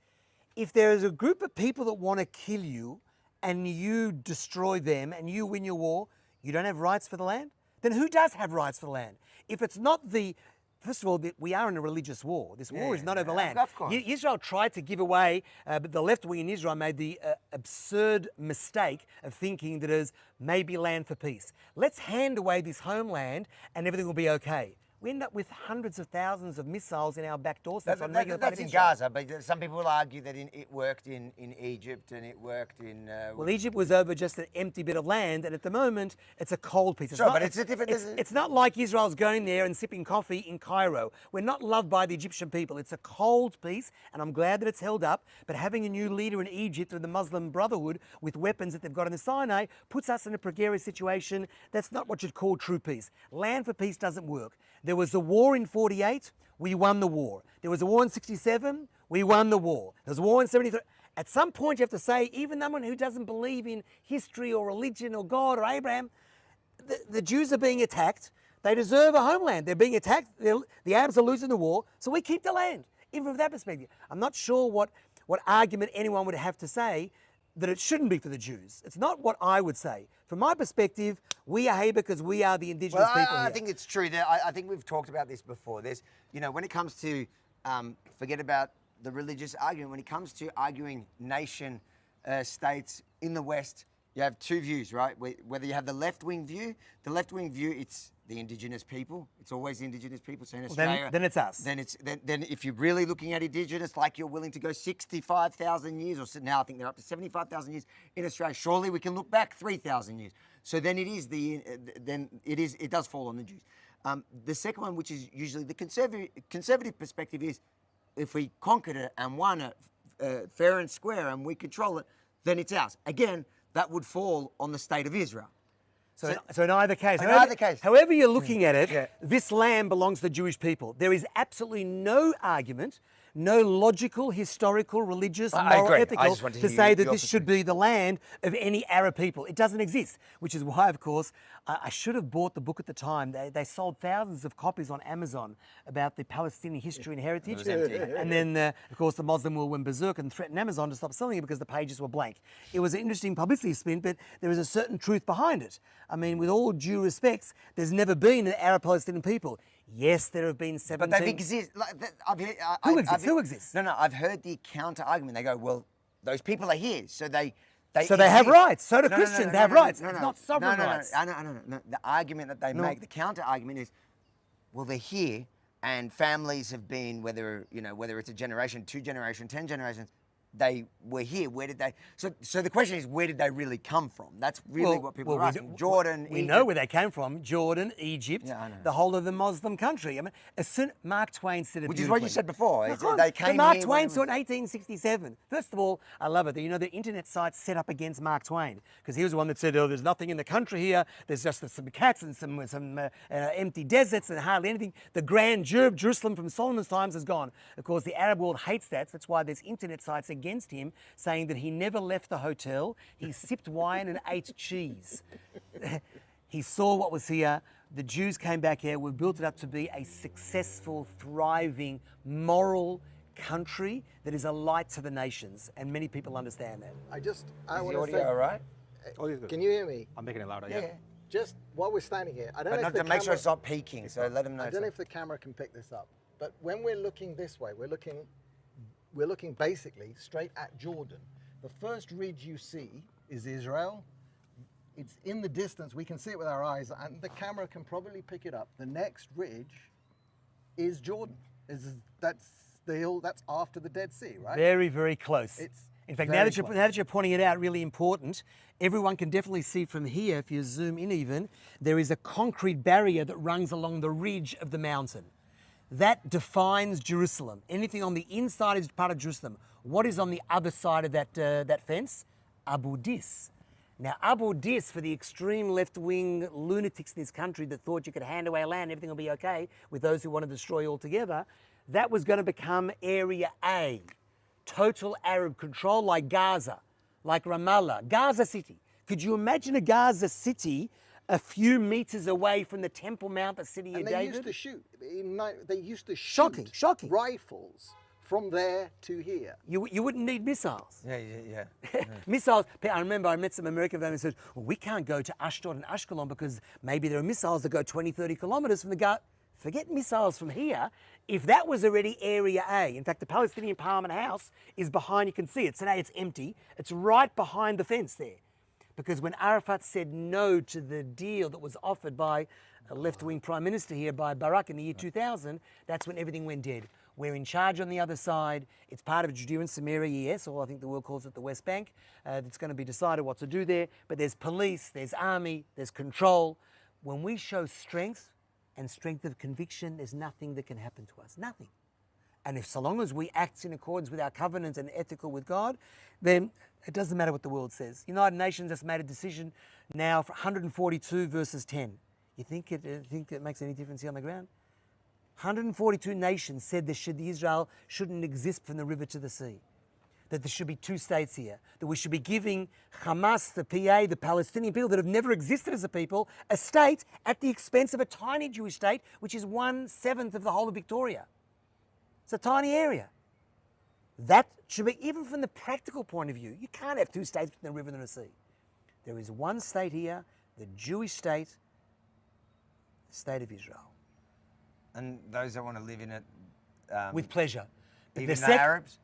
If there is a group of people that want to kill you and you destroy them and you win your war, you don't have rights for the land? Then who does have rights for the land? If it's not first of all, we are in a religious war. This war is not over land. Of course. Israel tried to give away, but the left wing in Israel made the absurd mistake of thinking that it is maybe land for peace. Let's hand away this homeland and everything will be okay. We end up with hundreds of thousands of missiles in our back doorsteps on regular That's in Israel. Gaza, but some people will argue that it worked in Egypt and it worked in. Well, Egypt was over just an empty bit of land, and at the moment, it's a cold piece. Sure, but it's a different- It's not like Israel's going there and sipping coffee in Cairo. We're not loved by the Egyptian people. It's a cold piece, and I'm glad that it's held up. But having a new leader in Egypt of the Muslim Brotherhood with weapons that they've got in the Sinai puts us in a precarious situation. That's not what you'd call true peace. Land for peace doesn't work. There was a war in 48, we won the war. There was a war in 67, we won the war. There was a war in 73. At some point you have to say, even someone who doesn't believe in history or religion or God or Abraham, the Jews are being attacked. They deserve a homeland. They're being attacked. The Arabs are losing the war, so we keep the land. Even from that perspective. I'm not sure what argument anyone would have to say that it shouldn't be for the Jews. It's not what I would say. From my perspective, we are here because we are the indigenous people I here. think it's true. I think we've talked about this before. There's, when it comes to, forget about the religious argument, when it comes to arguing nation states in the West, you have two views, right? Whether you have the left-wing view, it's the indigenous people. It's always the indigenous people. So in Australia, then it's us. Then if you're really looking at indigenous, like you're willing to go 65,000 years, or now I think they're up to 75,000 years in Australia. Surely we can look back 3,000 years. So then it does fall on the Jews. The second one, which is usually the conservative perspective, is if we conquered it and won it fair and square and we control it, then it's ours. Again, that would fall on the state of Israel. So in either case, case. however you're looking at it, this land belongs to the Jewish people. There is absolutely no argument, no logical, historical, religious, moral, agree. I ethical just wanted to to say hear that your this should be the land of any Arab people. It doesn't exist, which is why, of course, I should have bought the book at the time. They sold thousands of copies on Amazon about the Palestinian history and heritage. It was empty. And then, of course, the Muslim world went berserk and threatened Amazon to stop selling it because the pages were blank. It was an interesting publicity spin, but there is a certain truth behind it. I mean, with all due respects, there's never been an Arab-Palestinian people. Yes, there have been 17... But they've existed. Who exists? No, I've heard the counter argument. They go, well, those people are here, so they So they have exist. rights. So do Christians. They have rights. It's not sovereign rights. No. The argument that they make, the counter argument is, well, they're here, and families have been, whether it's a generation, 2 generations, 10 generations, they were here? Where did they? So the question is, where did they really come from? That's really what people are asking. Jordan, we Egypt. know where they came from. Jordan, Egypt, Yeah, I know. the whole of the Muslim country. I mean, as soon Mark Twain said it Which is what you beautifully. said before. No, They came but Mark here Twain when it saw it was- in 1867. First of all, I love it. You know, the internet site's set up against Mark Twain because he was the one that said, "Oh, there's nothing in the country here. There's just some cats and some empty deserts and hardly anything." The grand Jerusalem from Solomon's times is gone. Of course, the Arab world hates that. That's why there's internet sites against him, saying that he never left the hotel. He sipped wine and ate cheese. He saw what was here. The Jews came back here. We've built it up to be a successful, thriving, moral country that is a light to the nations, and many people understand that. I Is want the to audio say, all right? Oh, he's good. can you hear me? I'm making it louder. Yeah. Yeah. Just while we're standing here, I don't But know not if the to make sure camera- it's not peaking, so let them know. I don't know if the camera can pick this up, but when we're looking this way, we're looking basically straight at Jordan. The first ridge you see is Israel. It's in the distance. We can see it with our eyes, and the camera can probably pick it up. The next ridge is Jordan. That's after the Dead Sea, right? Very, very close. It's in fact, very now close. that you're pointing it out, really important, everyone can definitely see from here, if you zoom in even, there is a concrete barrier that runs along the ridge of the mountain. That defines Jerusalem. Anything on the inside is part of Jerusalem. What is on the other side of that fence? Abu Dis. Now, Abu Dis, for the extreme left-wing lunatics in this country that thought you could hand away land, everything will be okay with those who want to destroy altogether, that was going to become Area A. Total Arab control, like Gaza, like Ramallah, Gaza City. Could you imagine a Gaza City a few meters away from the Temple Mount, the city of And they David? used to shoot. They used to Shocking, shoot shocking. rifles from there to here. You wouldn't need missiles. Yeah. Missiles, I remember I met some American family who said, well, we can't go to Ashdod and Ashkelon because maybe there are missiles that go 20, 30 kilometers from the Gaza. Forget missiles from here. If that was already Area A, in fact, the Palestinian Parliament House is behind, you can see it. Today it's empty. It's right behind the fence there. Because when Arafat said no to the deal that was offered by a left-wing prime minister here, by Barak in the year 2000, that's when everything went dead. We're in charge on the other side. It's part of Judea and Samaria, yes, or I think the world calls it the West Bank. It's going to be decided what to do there. But there's police, there's army, there's control. When we show strength and strength of conviction, there's nothing that can happen to us. Nothing. And if so long as we act in accordance with our covenants and ethical with God, then it doesn't matter what the world says. United Nations has made a decision now for 142 versus 10. You think it makes any difference here on the ground? 142 nations said Israel shouldn't exist from the river to the sea. That there should be two states here. That we should be giving Hamas, the PA, the Palestinian people that have never existed as a people, a state at the expense of a tiny Jewish state, which is 1/7 of the whole of Victoria. It's a tiny area. That should be, even from the practical point of view, you can't have two states between the river and the sea. There is one state here, the Jewish state, the state of Israel. And those that want to live in it, With pleasure. But even the the Arabs,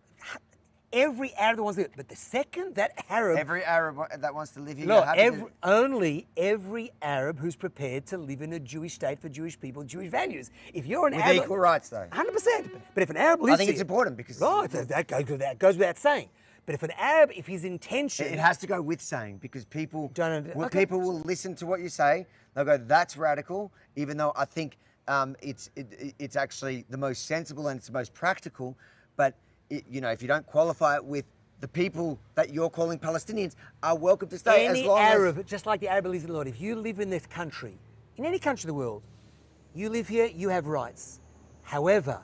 Every Arab that wants to live, but the second that Arab, every Arab that wants to live here, no, you're happy to- only every Arab who's prepared to live in a Jewish state for Jewish people, Jewish values. If you're an with Arab, equal rights though. 100%. But if an Arab lives I think it's here- important because right, that goes without saying. But if an Arab, if his intention, it has to go with saying because people Okay. people will listen to what you say. They'll go, "That's radical," even though I think it's actually the most sensible and it's the most practical. But if you don't qualify it with the people that you're calling Palestinians are welcome to stay any as long Arab, just like the Arab believes in the Lord, if you live in this country, in any country of the world, you live here, you have rights. However,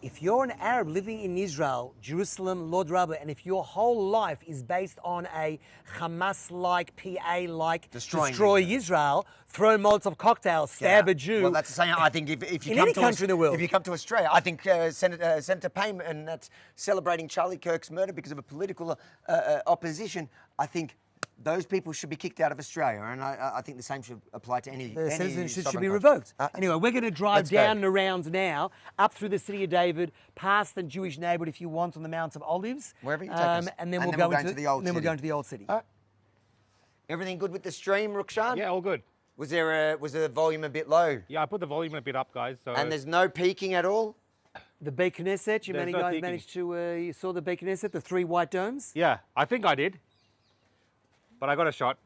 if you're an Arab living in Israel, Jerusalem, Lord Rabbah, and if your whole life is based on a Hamas-like, PA-like, Destroying destroy Israel, throw Molotov cocktails, stab a Jew. Well, that's the same. I think if you In come any to country in the world. if you come to Australia, I think Senator Payne, that's celebrating Charlie Kirk's murder because of a political opposition. I think those people should be kicked out of Australia, and I think the same should apply to any. The citizenship should sovereign be country. revoked. Anyway, we're going to drive let's go. down and around now, up through the city of David, past the Jewish neighborhood, if you want, on the Mount of Olives. Wherever you take us. And then And we'll then go we'll into the old and then we'll city. go into the old city. Everything good with the stream, Rukshan? Yeah, all good. Was the volume a bit low? Yeah, I put the volume a bit up, guys. So And there's no peaking at all? The Beit Knesset, you There's many no guys peeking. managed to, you saw the Beit Knesset, the 3 white domes? Yeah, I think I did. But I got a shot.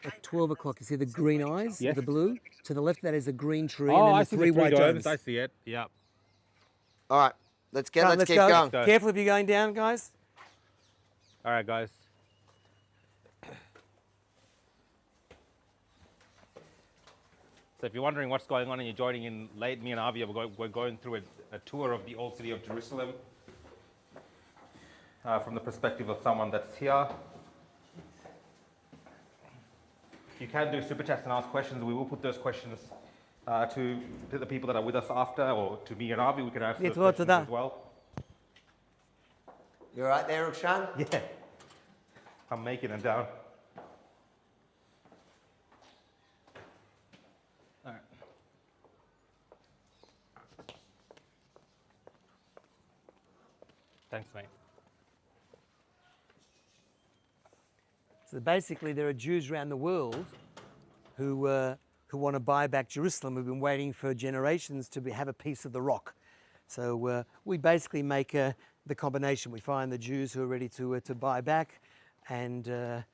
At 12 o'clock, you see the green eyes Yes. with the blue? To the left of that is a green tree Oh, and then I the see 3 the 3 white domes. domes. I see it. Yeah. All right, let's Right, keep go. going. Go. Careful if you're going down, guys. All right, guys. So if you're wondering what's going on and you're joining in late, me and Avi, we're going through a tour of the old city of Jerusalem from the perspective of someone that's here. You can do super chats and ask questions. We will put those questions to the people that are with us after, or to me and Avi. We can answer Yeah, those to what, to questions that? as well. You all right there, Rukshan? Yeah. I'm making it down. All right. Thanks, mate. So basically, there are Jews around the world who want to buy back Jerusalem. We've been waiting for generations to have a piece of the rock. So we basically make the combination. We find the Jews who are ready to buy back, and The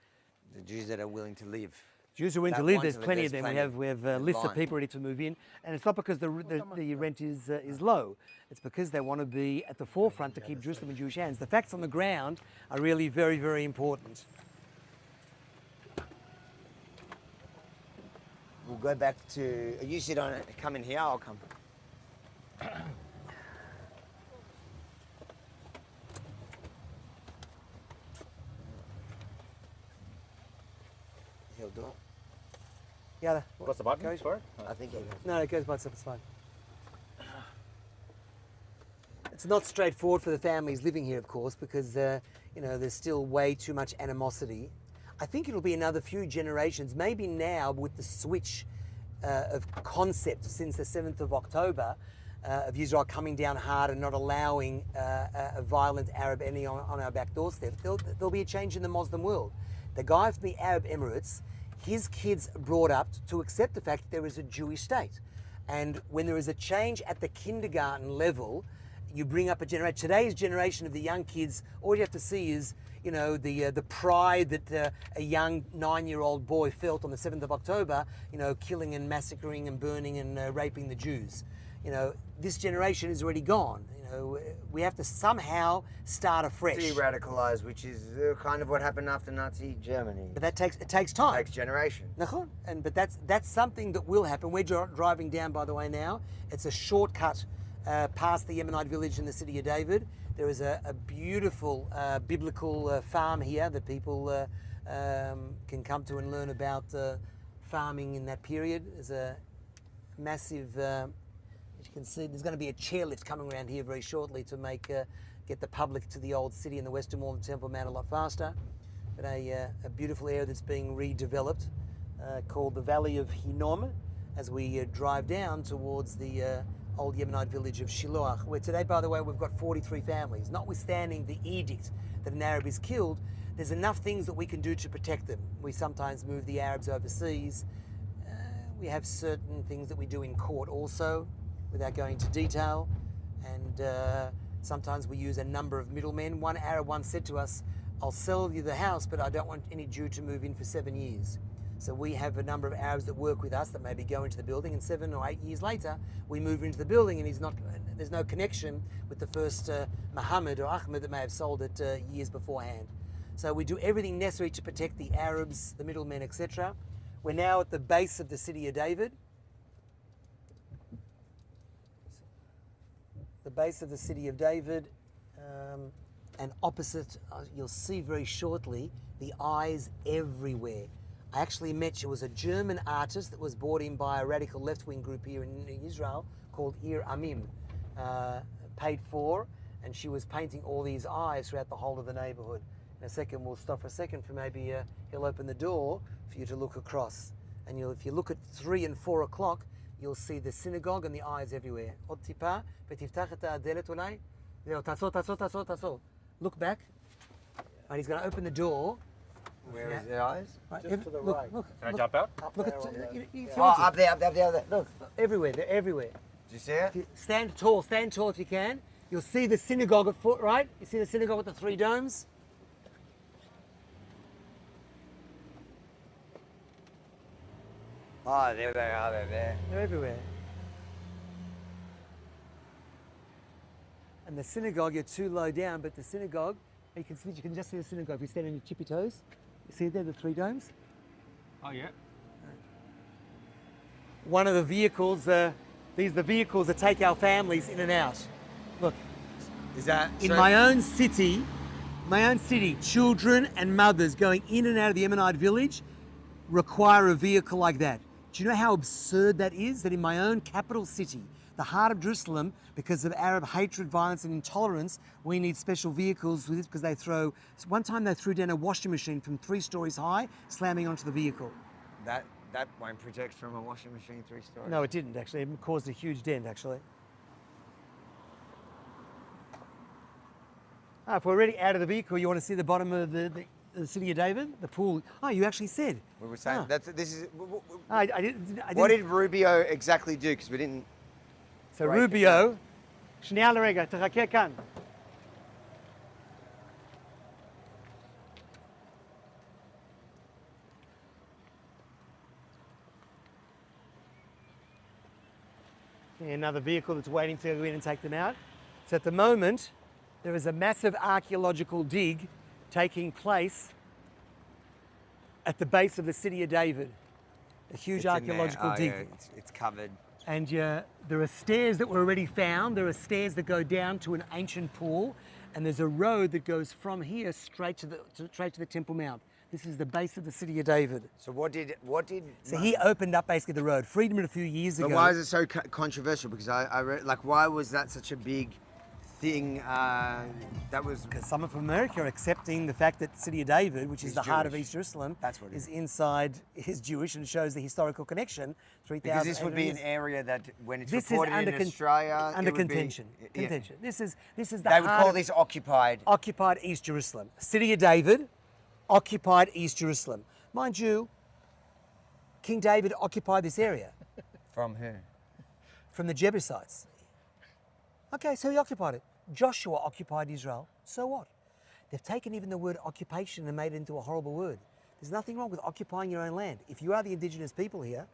Jews that are willing to live. Jews who are willing That to live. want There's to live, plenty of there's them. plenty. We have There's lists of line. people ready to move in, and it's not because the rent is low. It's because they want to be at the forefront to keep Jerusalem in Jewish hands. The facts on the ground are really very, very important. We'll go back to. You sit on it. Come in here. I'll come. He'll do it. Yeah. What's the button Goes- for it? I think he does. No, it goes by itself. It's fine. It's not straightforward for the families living here, of course, because you know, there's still way too much animosity. I think it'll be another few generations, maybe now with the switch of concept since the 7th of October, of Israel coming down hard and not allowing a violent Arab enemy on our back doorstep. There'll be a change in the Muslim world. The guy from the Arab Emirates, his kids brought up to accept the fact that there is a Jewish state. And when there is a change at the kindergarten level, you bring up a generation. Today's generation of the young kids, all you have to see is, you know, the pride that a young 9-year-old boy felt on the 7th of October, you know, killing and massacring and burning and raping the Jews. You know, this generation is already gone. You know, we have to somehow start afresh. De-radicalized, which is kind of what happened after Nazi Germany. But that takes time. Takes generation. Nachon. But that's something that will happen. We're driving down, by the way, now. It's a shortcut past the Yemenite village in the city of David. There is a beautiful biblical farm here that people can come to and learn about farming in that period. There's a massive, as you can see, there's going to be a chairlift coming around here very shortly to get the public to the old city in the Western Wall of the Temple Mount a lot faster. But a beautiful area that's being redeveloped called the Valley of Hinnom as we drive down towards the old Yemenite village of Shiloach, where today, by the way, we've got 43 families. Notwithstanding the edict that an Arab is killed, there's enough things that we can do to protect them. We sometimes move the Arabs overseas. We have certain things that we do in court also, without going into detail. And sometimes we use a number of middlemen. One Arab once said to us, "I'll sell you the house, but I don't want any Jew to move in for 7 years." So we have a number of Arabs that work with us that maybe go into the building, and 7 or 8 years later, we move into the building, and there's no connection with the first Muhammad or Ahmed that may have sold it years beforehand. So we do everything necessary to protect the Arabs, the middlemen, etc. We're now at the base of the city of David. The base of the city of David, and opposite, you'll see very shortly, the eyes everywhere. I actually met, she was a German artist that was brought in by a radical left-wing group here in Israel called Ir Amim, paid for, and she was painting all these eyes throughout the whole of the neighborhood. In a second, we'll stop for a second for maybe he'll open the door for you to look across. And if you look at 3 and 4 o'clock, you'll see the synagogue and the eyes everywhere. עוד טיפה, ותפתח את הדלת אולי. זהו, תעצור. Look back. And he's going to open the door. Where is the eyes? Right, Just to the look, right. Look, Can I look, jump out? Up look there at on the- if you Oh, want to. up there. Look, everywhere. They're everywhere. you see it? Stand tall if you can. You'll see the synagogue at foot, right? You see the synagogue with the 3 domes? Oh, there they are, they're there. They're everywhere. And the synagogue, you're too low down, but the synagogue, you can just see the synagogue if you stand on your tippy toes. You see there, the 3 domes? Oh yeah. One of the vehicles, these are the vehicles that take our families in and out. Look, Is that in so- my own city, children and mothers going in and out of the Yemenite village require a vehicle like that. Do you know how absurd that is? That in my own capital city, the heart of Jerusalem, because of Arab hatred, violence, and intolerance, we need special vehicles with it because they throw. One time they threw down a washing machine from 3 stories high, slamming onto the vehicle. that won't protect from a washing machine 3 stories. No, it didn't actually. It caused a huge dent actually. If we're already out of the vehicle, you want to see the bottom of the city of David, the pool. Oh, you actually said. We were saying this is. I didn't. What did Rubio exactly do? Because we didn't. So break it Rubio, שנייה לרגע, תחכה כאן. Another vehicle that's waiting to go in and take them out. So at the moment, there is a massive archaeological dig taking place at the base of the city of David. A huge It's in there. archaeological Oh, dig. yeah, it's covered. And there are stairs that were already found. There are stairs that go down to an ancient pool, and there's a road that goes from here straight to the Temple Mount. This is the base of the city of David. So what did? So he opened up basically the road. Freedom a few years ago. But why is it so controversial? Because I read, like, why was that such a big thing? That was. Because someone from America are accepting the fact that the city of David, which is Is the heart of Jewish. East Jerusalem, That's what it is inside, is Jewish and shows the historical connection. 3,000 Because this would be an years. area that, when it's This is reported under in con- Australia, under it would contention. Be, yeah. Contention. This is the They would heart call of this occupied. occupied East Jerusalem. City of David, occupied East Jerusalem. Mind you, King David occupied this area From who? from the Jebusites. Okay, so he occupied it. Joshua occupied Israel. So what? They've taken even the word occupation and made it into a horrible word. There's nothing wrong with occupying your own land. If you are the indigenous people here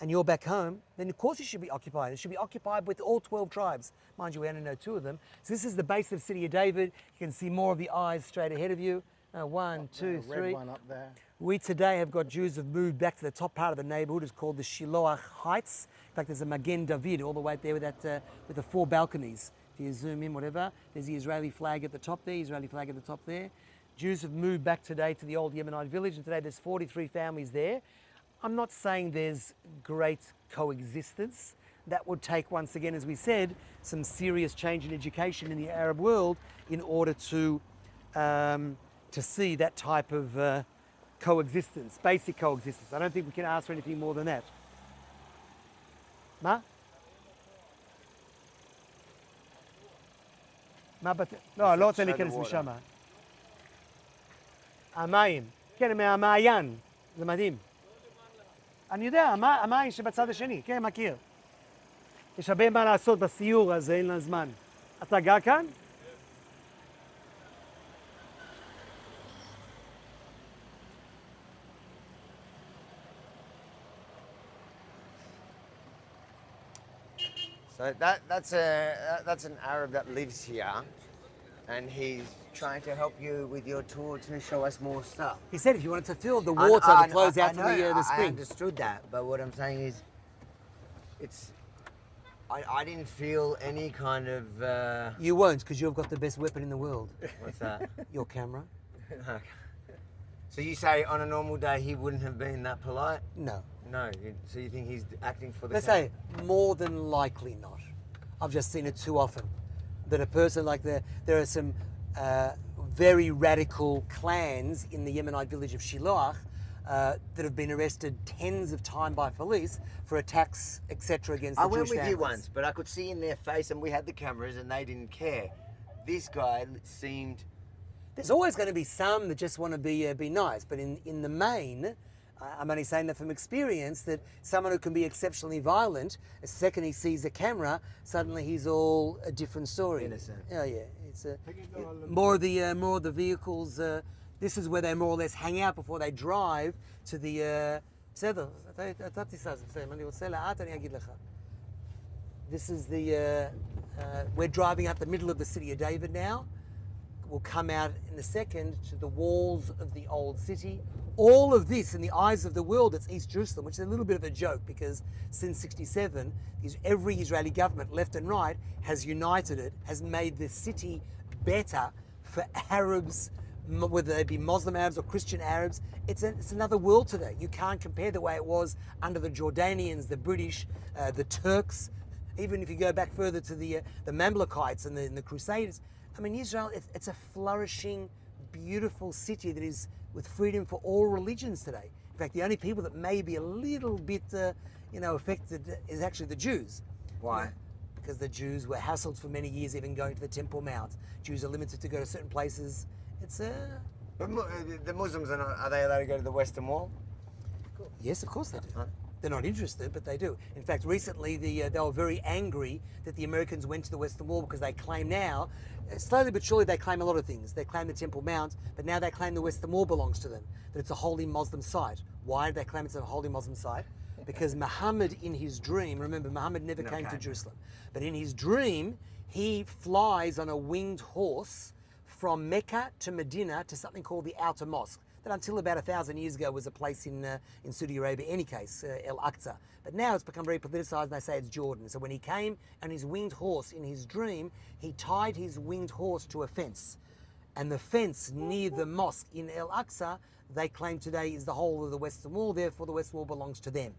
and you're back home, then of course it should be occupied. It should be occupied with all 12 tribes. Mind you, we only know 2 of them. So this is the base of the city of David. You can see more of the eyes straight ahead of you. 1, 2, 3. Red one up there. We today have got Jews who have moved back to the top part of the neighborhood. It's called the Shiloach Heights. In fact, there's a Magen David all the way up there with that with the 4 balconies. If you zoom in, whatever, there's the Israeli flag at the top there, Israeli flag at the top there. Jews have moved back today to the old Yemenite village, and today there's 43 families there. I'm not saying there's great coexistence. That would take, once again, as we said, some serious change in education in the Arab world in order to see that type of coexistence, basic coexistence. I don't think we can ask for anything more than that. Ma? לא, לא רוצה להיכנס משם. המים, כן, מהמעיין, זה מדהים. אני יודע, המים שבצד השני, כן, מכיר. יש הרבה מה לעשות בסיור הזה, אין לנו זמן. אתה גר כאן? So that's an Arab that lives here, and he's trying to help you with your tour to show us more stuff. He said if you wanted to fill the water that flows out from the I spring. understood that, but what I'm saying is, I didn't feel any kind of. You won't, because you've got the best weapon in the world. What's that? Your camera. Okay. So you say on a normal day he wouldn't have been that polite? No. No. So you think he's acting for the? Let's say more than likely not. I've just seen it too often that a person like there are some very radical clans in the Yemenite village of Shiloach that have been arrested tens of times by police for attacks, etc., against the I went Jewish with you families. once, but I could see in their face, and we had the cameras, and they didn't care. This guy seemed. There's always going to be some that just want to be nice, but in the main, I'm only saying that from experience, that someone who can be exceptionally violent, the second he sees a camera, suddenly he's all a different story. Innocent. Oh yeah, it's more of the vehicles. This is where they more or less hang out before they drive to the. בסדר, אתה תיסע, זה בסדר, אני רוצה לאט, אני אגיד לך. This is the, we're driving up the middle of the city of David now. We'll come out in a second to the walls of the old city. All of this, in the eyes of the world, it's East Jerusalem, which is a little bit of a joke because since '67, every Israeli government, left and right, has united it, has made the city better for Arabs, whether they be Muslim Arabs or Christian Arabs. It's another world today. You can't compare the way it was under the Jordanians, the British, the Turks. Even if you go back further to the Mamlukites and the Crusaders, I mean, Israel, it's a flourishing, beautiful city that is with freedom for all religions today. In fact, the only people that may be a little bit, affected is actually the Jews. Why? Because the Jews were hassled for many years, even going to the Temple Mount. Jews are limited to go to certain places. It's But the Muslims are they allowed to go to the Western Wall? Yes, of course they do. Huh? They're not interested, but they do. In fact, recently they were very angry that the Americans went to the Western Wall because they claim now, slowly but surely, they claim a lot of things. They claim the Temple Mount, but now they claim the Western Wall belongs to them, that it's a holy Muslim site. Why do they claim it's a holy Muslim site? Because Muhammad, in his dream, remember, Muhammad never came to Jerusalem, but in his dream, he flies on a winged horse from Mecca to Medina to something called the Outer Mosque. That until about 1,000 years ago was a place in Saudi Arabia, any case, El Aqsa. But now it's become very politicized and they say it's Jordan. So when he came on his winged horse in his dream, he tied his winged horse to a fence. And the fence near the mosque in El Aqsa, they claim today is the whole of the Western Wall, therefore the Western Wall belongs to them.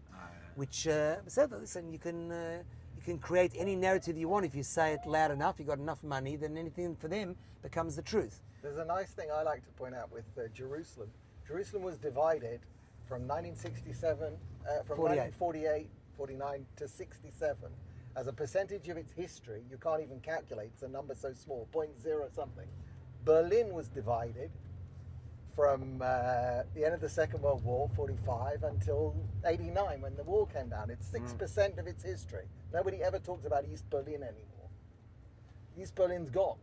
Which, so listen, you can create any narrative you want if you say it loud enough, you've got enough money, then anything for them becomes the truth. There's a nice thing I like to point out with Jerusalem. Jerusalem was divided from 1967, from 1948, 49 to 67. As a percentage of its history, you can't even calculate, it's a number so small, 0.0 something. Berlin was divided from the end of the Second World War, 45, until 89 when the wall came down. It's 6% of its history. Nobody ever talks about East Berlin anymore. East Berlin's gone.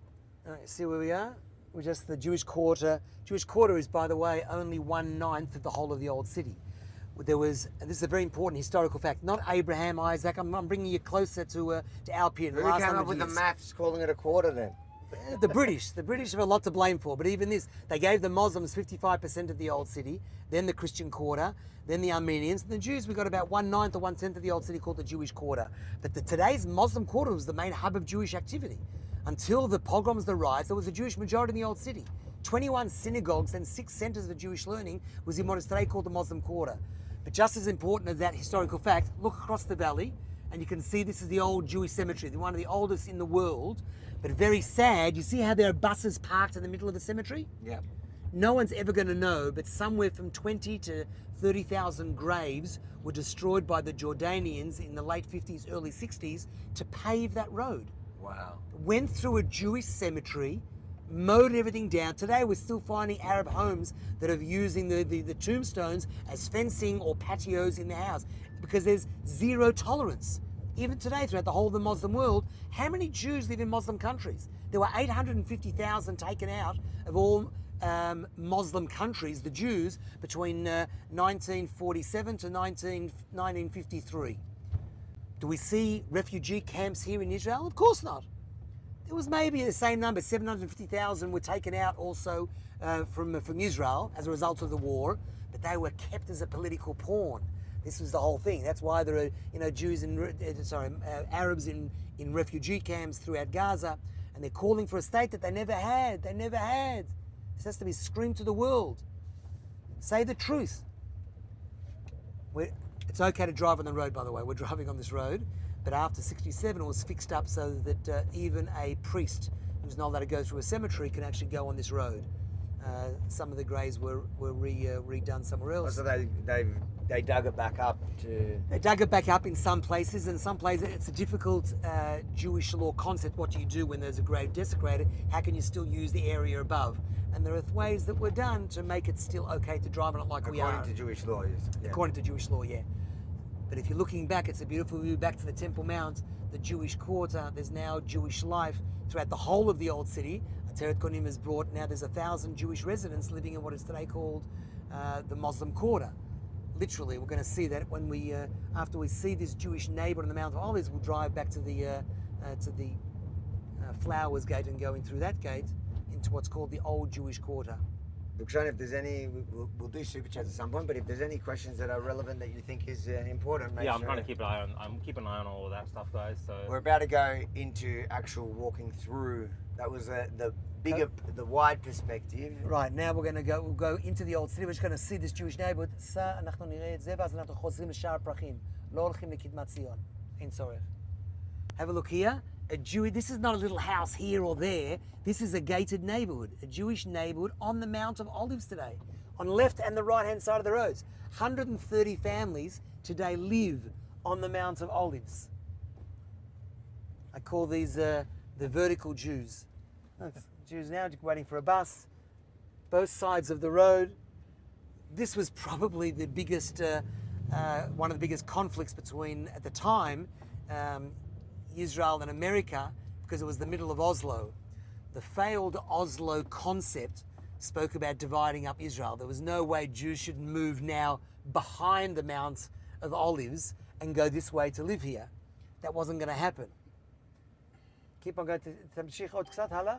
All right, see where we are? We're just the Jewish Quarter. Jewish Quarter is, by the way, only 1/9 of the whole of the old city. There was, and this is a very important historical fact, not Abraham, Isaac, I'm bringing you closer to our period. Who came up with the maths calling it a quarter then? The British have a lot to blame for, but even this, they gave the Muslims 55% of the old city, then the Christian Quarter, then the Armenians, and the Jews, we got about 1/9 or 1/10 of the old city called the Jewish Quarter. But today's Muslim Quarter was the main hub of Jewish activity. Until the pogroms, the riots, there was a Jewish majority in the old city. 21 synagogues and 6 centers of Jewish learning was in what is today called the Muslim Quarter. But just as important as that historical fact, look across the valley and you can see this is the old Jewish cemetery, one of the oldest in the world, but very sad. You see how there are buses parked in the middle of the cemetery? Yeah. No one's ever going to know, but somewhere from 20 to 30,000 graves were destroyed by the Jordanians in the late 50s, early 60s to pave that road. Wow. Went through a Jewish cemetery, mowed everything down. Today we're still finding Arab homes that are using the tombstones as fencing or patios in the house because there's zero tolerance. Even today throughout the whole of the Muslim world, how many Jews live in Muslim countries? There were 850,000 taken out of all Muslim countries, the Jews, between 1947 to 1953. Do we see refugee camps here in Israel? Of course not. There was maybe the same number, 750,000 were taken out also from Israel as a result of the war, but they were kept as a political pawn. This was the whole thing. That's why there are Jews Arabs in refugee camps throughout Gaza, and they're calling for a state that they never had. They never had. This has to be screamed to the world. Say the truth. It's okay to drive on the road, by the way. We're driving on this road, but after 67 it was fixed up so that even a priest who's not allowed to go through a cemetery can actually go on this road. Some of the graves were redone somewhere else. So they dug it back up to... They dug it back up in some places, and some places it's a difficult Jewish law concept. What do you do when there's a grave desecrated? How can you still use the area above? and there are ways that were done to make it still okay to drive on it like we are. According to Jewish law, yes. Yeah. According to Jewish law, yeah. But if you're looking back, it's a beautiful view back to the Temple Mount, the Jewish quarter. There's now Jewish life throughout the whole of the old city. Ateret Konim has brought, now there's 1,000 Jewish residents living in what is today called the Muslim quarter. Literally, we're going to see that when we, after we see this Jewish neighbor on the Mount of Olives, we'll drive back to the Flowers Gate and go in through that gate into what's called the Old Jewish Quarter. Look, Sean, if there's any, we'll do super chats at some point. But if there's any questions that are relevant that you think is important, make Yeah, sure. I'm trying to keep an eye on. I'm keeping an eye on all of that stuff, guys. So We're about to go into actual walking through. That was the bigger, the wide perspective. Right, now we'll go into the old city. We're just going to see this Jewish neighborhood. אנחנו נראה את זה, ואז אנחנו חוזרים לשער הפרחים. לא הולכים לקדמת ציון. אין צורך. Have a look here. This is not a little house here or there. This is a gated neighborhood, a Jewish neighborhood on the Mount of Olives today, on the left and the right-hand side of the roads. 130 families today live on the Mount of Olives. I call these the vertical Jews. Jews now waiting for a bus, both sides of the road. This was probably the biggest, one of the biggest conflicts between, at the time, Israel and America, because it was the middle of Oslo. The failed Oslo concept spoke about dividing up Israel. There was no way Jews should move now behind the Mount of Olives and go this way to live here. That wasn't going to happen. Keep on going to תמשיך עוד קצת הלאה.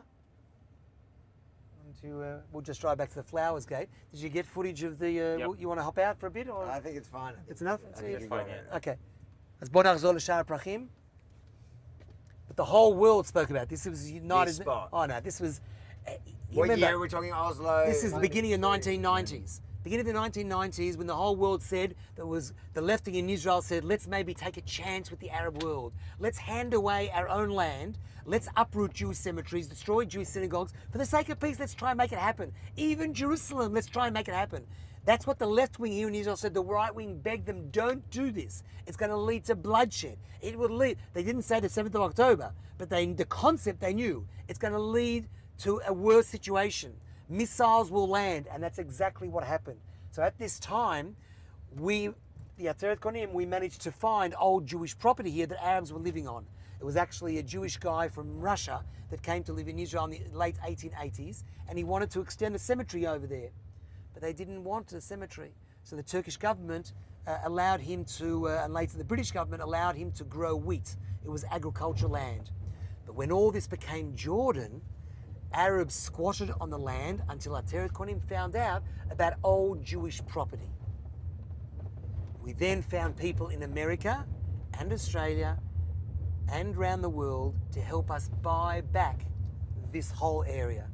We'll just drive back to the Flowers Gate. Did you get footage of the, Yep. You want to hop out for a bit? Or? I think it's fine. It's enough? I think it's fine, yeah. Okay. אז בוא נחזור לשער הפרחים. But the whole world spoke about this. It was united. This spot. Oh no, this was. What remember, year we're talking? Oslo. this is the beginning of 1990s. Beginning of the 1990s, when the whole world said, that was the left wing in Israel said, let's maybe take a chance with the Arab world. Let's hand away our own land. Let's uproot Jewish cemeteries, destroy Jewish synagogues. For the sake of peace, let's try and make it happen. Even Jerusalem, let's try and make it happen. That's what the left wing here in Israel said. The right wing begged them, don't do this. It's going to lead to bloodshed. It will lead. They didn't say the 7th of October, but the concept they knew. It's going to lead to a worse situation. Missiles will land, and that's exactly what happened. So at this time, the Ateret Konim, we managed to find old Jewish property here that Arabs were living on. It was actually a Jewish guy from Russia that came to live in Israel in the late 1880s, and he wanted to extend a cemetery over there. But they didn't want a cemetery. So the Turkish government allowed him to, and later the British government allowed him to grow wheat. It was agricultural land. But when all this became Jordan, Arabs squatted on the land until Ateret Konim found out about old Jewish property. We then found people in America and Australia and around the world to help us buy back this whole area.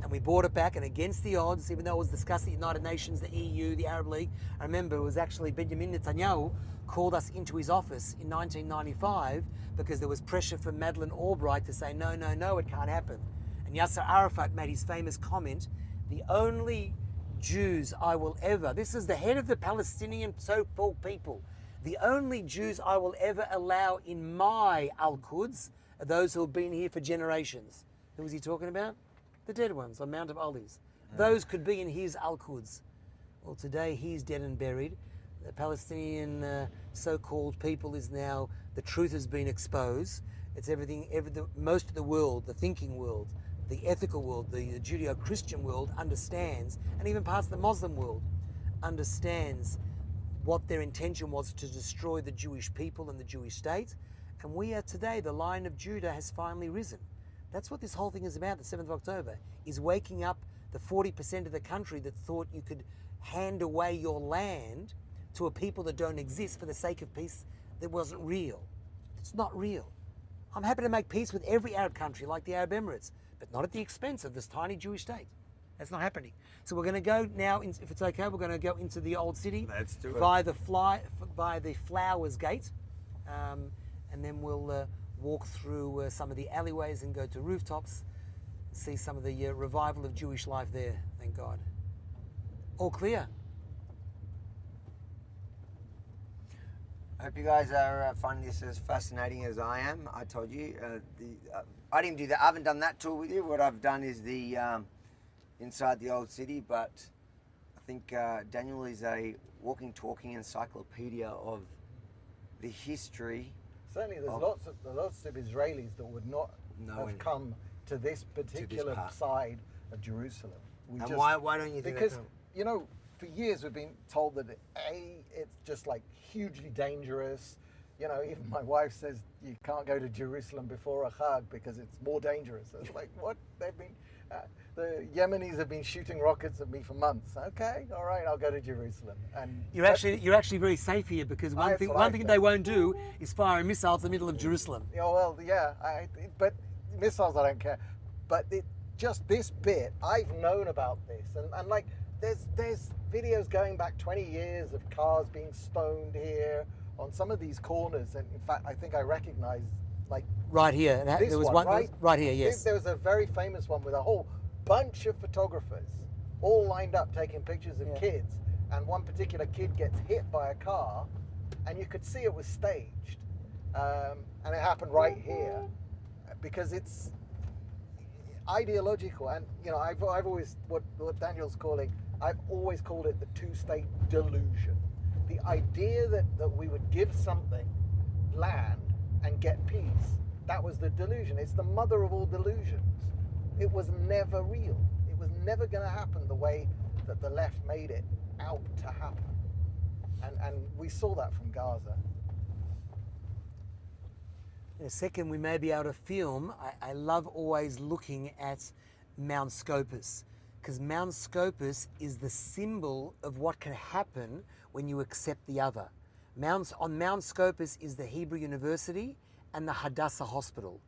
And we bought it back, and against the odds, even though it was discussed at the United Nations, the EU, the Arab League, I remember it was actually Benjamin Netanyahu called us into his office in 1995 because there was pressure from Madeleine Albright to say, no, no, no, it can't happen. And Yasser Arafat made his famous comment, the only Jews I will ever, this is the head of the Palestinian so-called people, the only Jews I will ever allow in my Al-Quds are those who have been here for generations. Who was he talking about? The dead ones on Mount of Olives. Those could be in his Al-Quds. Well, today he's dead and buried. The Palestinian so-called people is now, the truth has been exposed. It's most of the world, the thinking world, the ethical world, the Judeo-Christian world understands, and even parts of the Muslim world understands what their intention was to destroy the Jewish people and the Jewish state. And we are today, the Lion of Judah has finally risen. That's what this whole thing is about, the 7th of October, is waking up the 40% of the country that thought you could hand away your land to a people that don't exist for the sake of peace that wasn't real. It's not real. I'm happy to make peace with every Arab country like the Arab Emirates, but not at the expense of this tiny Jewish state. That's not happening. So we're going to go now, if it's okay, we're going to go into the old city. Let's do it. Via the Flowers Gate, and then we'll walk through some of the alleyways and go to rooftops, see some of the revival of Jewish life there, thank God. All clear? I hope you guys are finding this as fascinating as I am. I told you, I didn't do that. I haven't done that tour with you. What I've done is the inside the old city, but I think Daniel is a walking, talking encyclopedia of the history. Certainly, there's of- lots of Israelis that would not No, have come to this particular part. side of Jerusalem. We And just- why don't you do Because that? you know, for years we've been told that it's just like hugely dangerous. You know, even my wife says you can't go to Jerusalem before a Chag because it's more dangerous. It's like, what? They've been, the Yemenis have been shooting rockets at me for months. Okay, all right, I'll go to Jerusalem. And You're actually very safe here because one That's thing what one I thing think. they won't do is fire a missile to the middle of Jerusalem. Yeah, well, yeah, but missiles I don't care. But just this bit, I've known about this, and like there's videos going back 20 years of cars being stoned here on some of these corners, and in fact, I think I recognise like Right here, and this there was one, one right here. Yes. There was a very famous one with a whole bunch of photographers all lined up taking pictures of Yeah. kids, and one particular kid gets hit by a car, and you could see it was staged, and it happened right here because it's ideological. And you know, I've always what Daniel's calling, I've always called it the two-state delusion. The idea that we would give something land and get peace, that was the delusion. It's the mother of all delusions. It was never real. It was never going to happen the way that the left made it out to happen. And we saw that from Gaza. In a second, we may be able to film. I love always looking at Mount Scopus because Mount Scopus is the symbol of what can happen when you accept the other. On Mount Scopus is the Hebrew University and the Hadassah Hospital.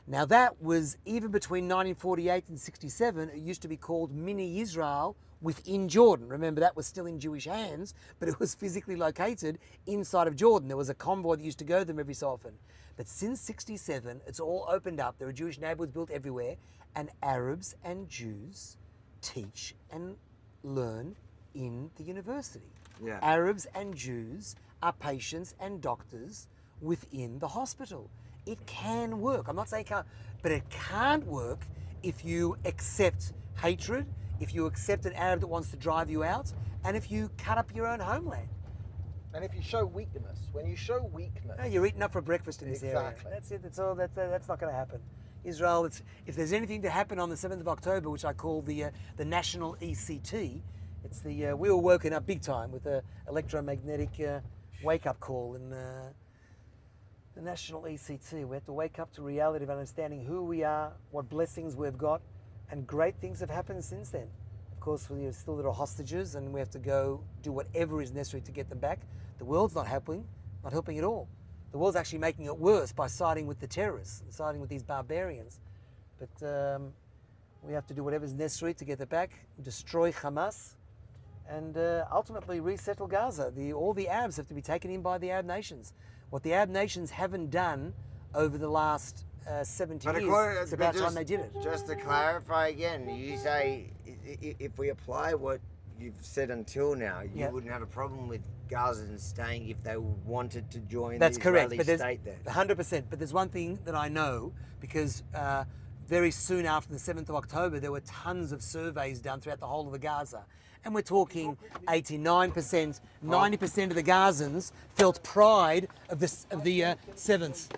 Now that was, even between 1948 and 67, it used to be called Mini Israel within Jordan. Remember, that was still in Jewish hands, but it was physically located inside of Jordan. There was a convoy that used to go them every so often. But since 67, it's all opened up. There are Jewish neighborhoods built everywhere, and Arabs and Jews teach and learn in the university. Yeah. Arabs and Jews are patients and doctors within the hospital. It can work. I'm not saying it can't, but it can't work if you accept hatred, if you accept an Arab that wants to drive you out, and if you cut up your own homeland. And if you show weakness, when you show weakness, No, you're eating up for breakfast in this area. Exactly. That's it. That's all. That's not going to happen. Israel. If there's anything to happen on the 7th of October, which I call the national ECT, it's the we were woken up big time with the electromagnetic wake-up call in the national ECT. We have to wake up to reality of understanding who we are, what blessings we've got, and great things have happened since then. Of course, we are still little hostages, and we have to go do whatever is necessary to get them back. The world's not helping at all. The world's actually making it worse by siding with the terrorists, and siding with these barbarians. But we have to do whatever's necessary to get them back, destroy Hamas, and ultimately resettle Gaza. All the Arabs have to be taken in by the Arab nations. What the Arab nations haven't done over the last 70 years, it's about time they did it. Just to clarify again, you say if we apply what you've said until now, you Yeah. wouldn't have a problem with Gazans staying if they wanted to join That's the correct, Israeli but there's state there. 100%. But there's one thing that I know, because very soon after the 7th of October, there were tons of surveys done throughout the whole of the Gaza. And we're talking 89%, 90% of the Gazans felt pride of the 7th.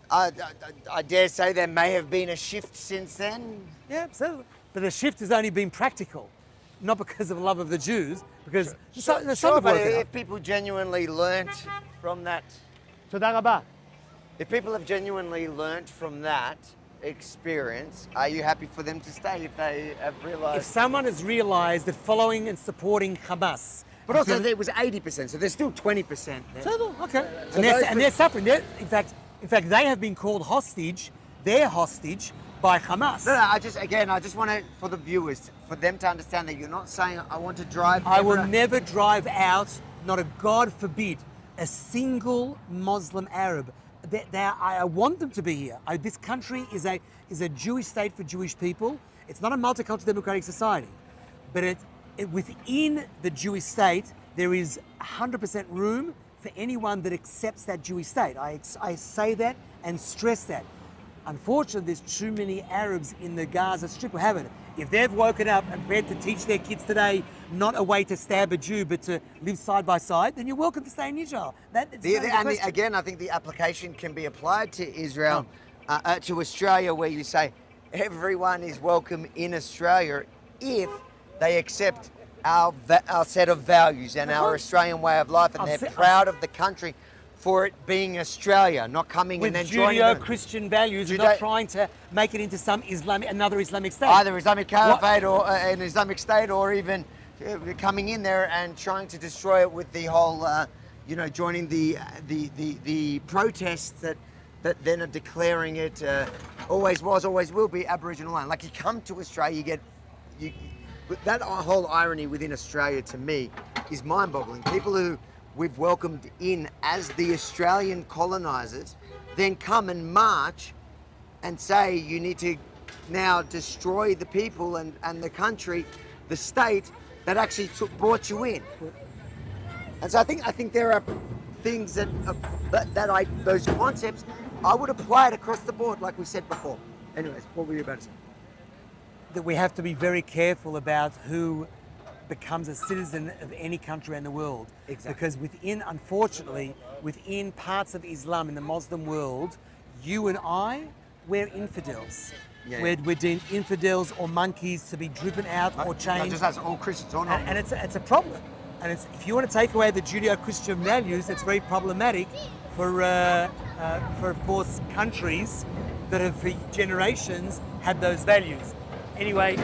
I dare say there may have been a shift since then. Yeah, absolutely. But the shift has only been practical, not because of love of the Jews, because some Sure, have but woken up. if people genuinely learnt from that, תודה רבה. if people have genuinely learnt from that experience, are you happy for them to stay if they have If realised? someone has realised that following and supporting Hamas, But also there was 80%, so there's still 20% there. So, okay. So And they're suffering. In fact, they have been called hostage. They're hostage by Hamas. No, I just want to, for the viewers, for them to understand that you're not saying I want to drive. I will everyone- never drive out, not a God forbid, a single Muslim Arab. I want them to be here. This country is a Jewish state for Jewish people. It's not a multicultural democratic society, but within the Jewish state there is 100% room for anyone that accepts that Jewish state. I say that and stress that. Unfortunately, there's too many Arabs in the Gaza Strip who haven't. if they've woken up and prepared to teach their kids today not a way to stab a Jew, but to live side by side, then you're welcome to stay in Israel. Again, I think the application can be applied to Israel, to Australia, where you say everyone is welcome in Australia if they accept our set of values and our Australian way of life, and they're proud of the country for it being Australia, not coming and then joining Judeo-Christian values, and not trying to make it into some another Islamic state. Either Islamic Caliphate or an Islamic State, or even coming in there and trying to destroy it with the whole, joining the protests that then are declaring it always was, always will be Aboriginal land. Like, you come to Australia, that whole irony within Australia, to me, is mind-boggling. People who we've welcomed in as the Australian colonisers then come and march and say you need to now destroy the people and the country, the state that actually brought you in. And so I think there are things those concepts, I would apply it across the board, like we said before. Anyways, what were you about to say? That we have to be very careful about who becomes a citizen of any country in the world. Exactly. Because unfortunately, within parts of Islam in the Muslim world, you and I, we're infidels. Yeah. We're deemed infidels or monkeys to be driven out or changed. Not just us, all Christians, all not. And it's a problem. And if you want to take away the Judeo-Christian values, it's very problematic for of course, countries that have for generations had those values. Anyway,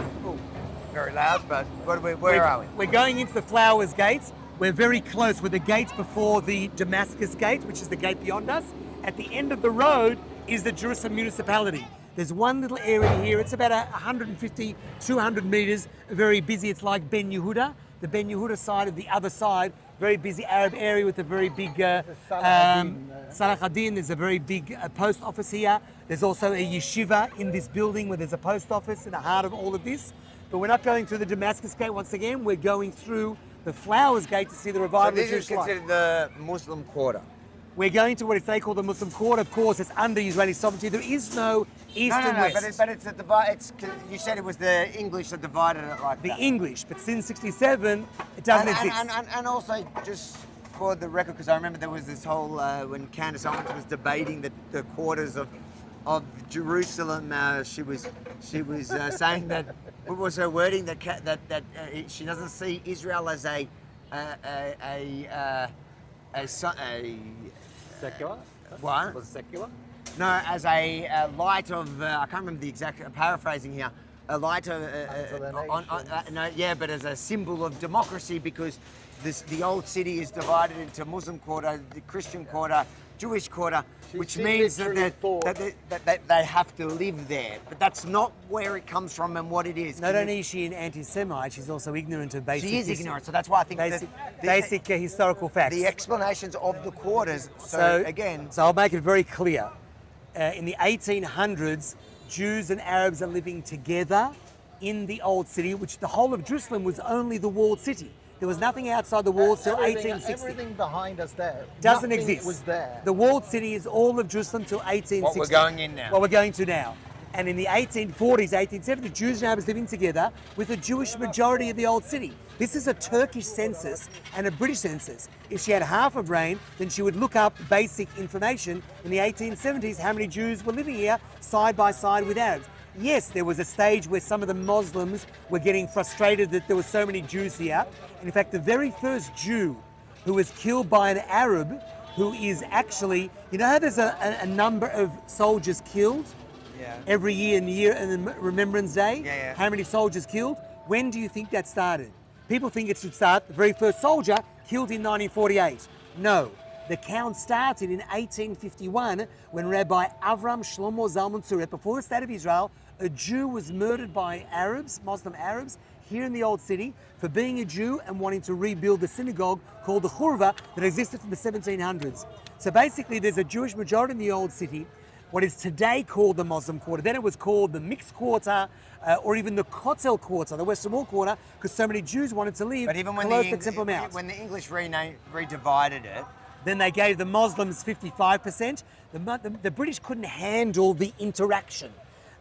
very loud, but where are we? We're going into the Flowers Gates. We're very close. We're the gates before the Damascus Gate, which is the gate beyond us. At the end of the road is the Jerusalem municipality. There's one little area here. It's about 150, 200 meters, very busy. It's like Ben Yehuda. The Ben Yehuda side of the other side, very busy Arab area with a very big Salah ad-Din. There's a very big post office here. There's also a yeshiva in this building where there's a post office in the heart of all of this. But we're not going through the Damascus Gate once again. We're going through the Flowers Gate to see the revival of Jewish life. This is considered the Muslim Quarter. We're going to what they call the Muslim Quarter. Of course, it's under Israeli sovereignty. There is no east and west. But it's a divide. You said it was the English that divided it like that. The English, but since '67, it doesn't exist. And also, just for the record, because I remember there was this whole when Candace Owens was debating the quarters of Jerusalem. She was saying that, what was her wording, that she doesn't see Israel as a Secular? What? Was it secular? No, as a light of, I can't remember the exact, paraphrasing here, a light of, but as a symbol of democracy, because the old city is divided into Muslim quarter, the Christian quarter, Jewish quarter, which means that they have to live there. But that's not where it comes from and what it is. Not only is she an anti-Semite, she's also ignorant of basic... She is ignorant, so that's why I think basic historical facts. The explanations of the quarters, so I'll make it very clear. In the 1800s, Jews and Arabs are living together in the old city, which the whole of Jerusalem was only the walled city. There was nothing outside the walls till 1860. Everything behind us there doesn't exist. Was there. The walled city is all of Jerusalem till 1860. What we're going in now. What we're going to now. And in the 1840s, 1870s, Jews and Arabs living together with a Jewish majority of the old city. This is a Turkish census and a British census. If she had half a brain, then she would look up basic information in the 1870s, how many Jews were living here side by side with Arabs. Yes, there was a stage where some of the Muslims were getting frustrated that there were so many Jews here. And in fact, the very first Jew who was killed by an Arab, who is actually, you know how there's a number of soldiers killed? Yeah. Every year in Remembrance Day? Yeah. How many soldiers killed? When do you think that started? People think it should start, the very first soldier killed in 1948. No. The count started in 1851 when Rabbi Avram Shlomo Zalman Tzurek, before the State of Israel, a Jew was murdered by Arabs, Muslim Arabs, here in the Old City for being a Jew and wanting to rebuild the synagogue called the Churva that existed from the 1700s. So basically there's a Jewish majority in the Old City, what is today called the Muslim Quarter. Then it was called the Mixed Quarter or even the Kotel Quarter, the Western Wall Quarter, because so many Jews wanted to live close to Temple Mount. When the English redivided it, then they gave the Muslims 55%. The British couldn't handle the interaction.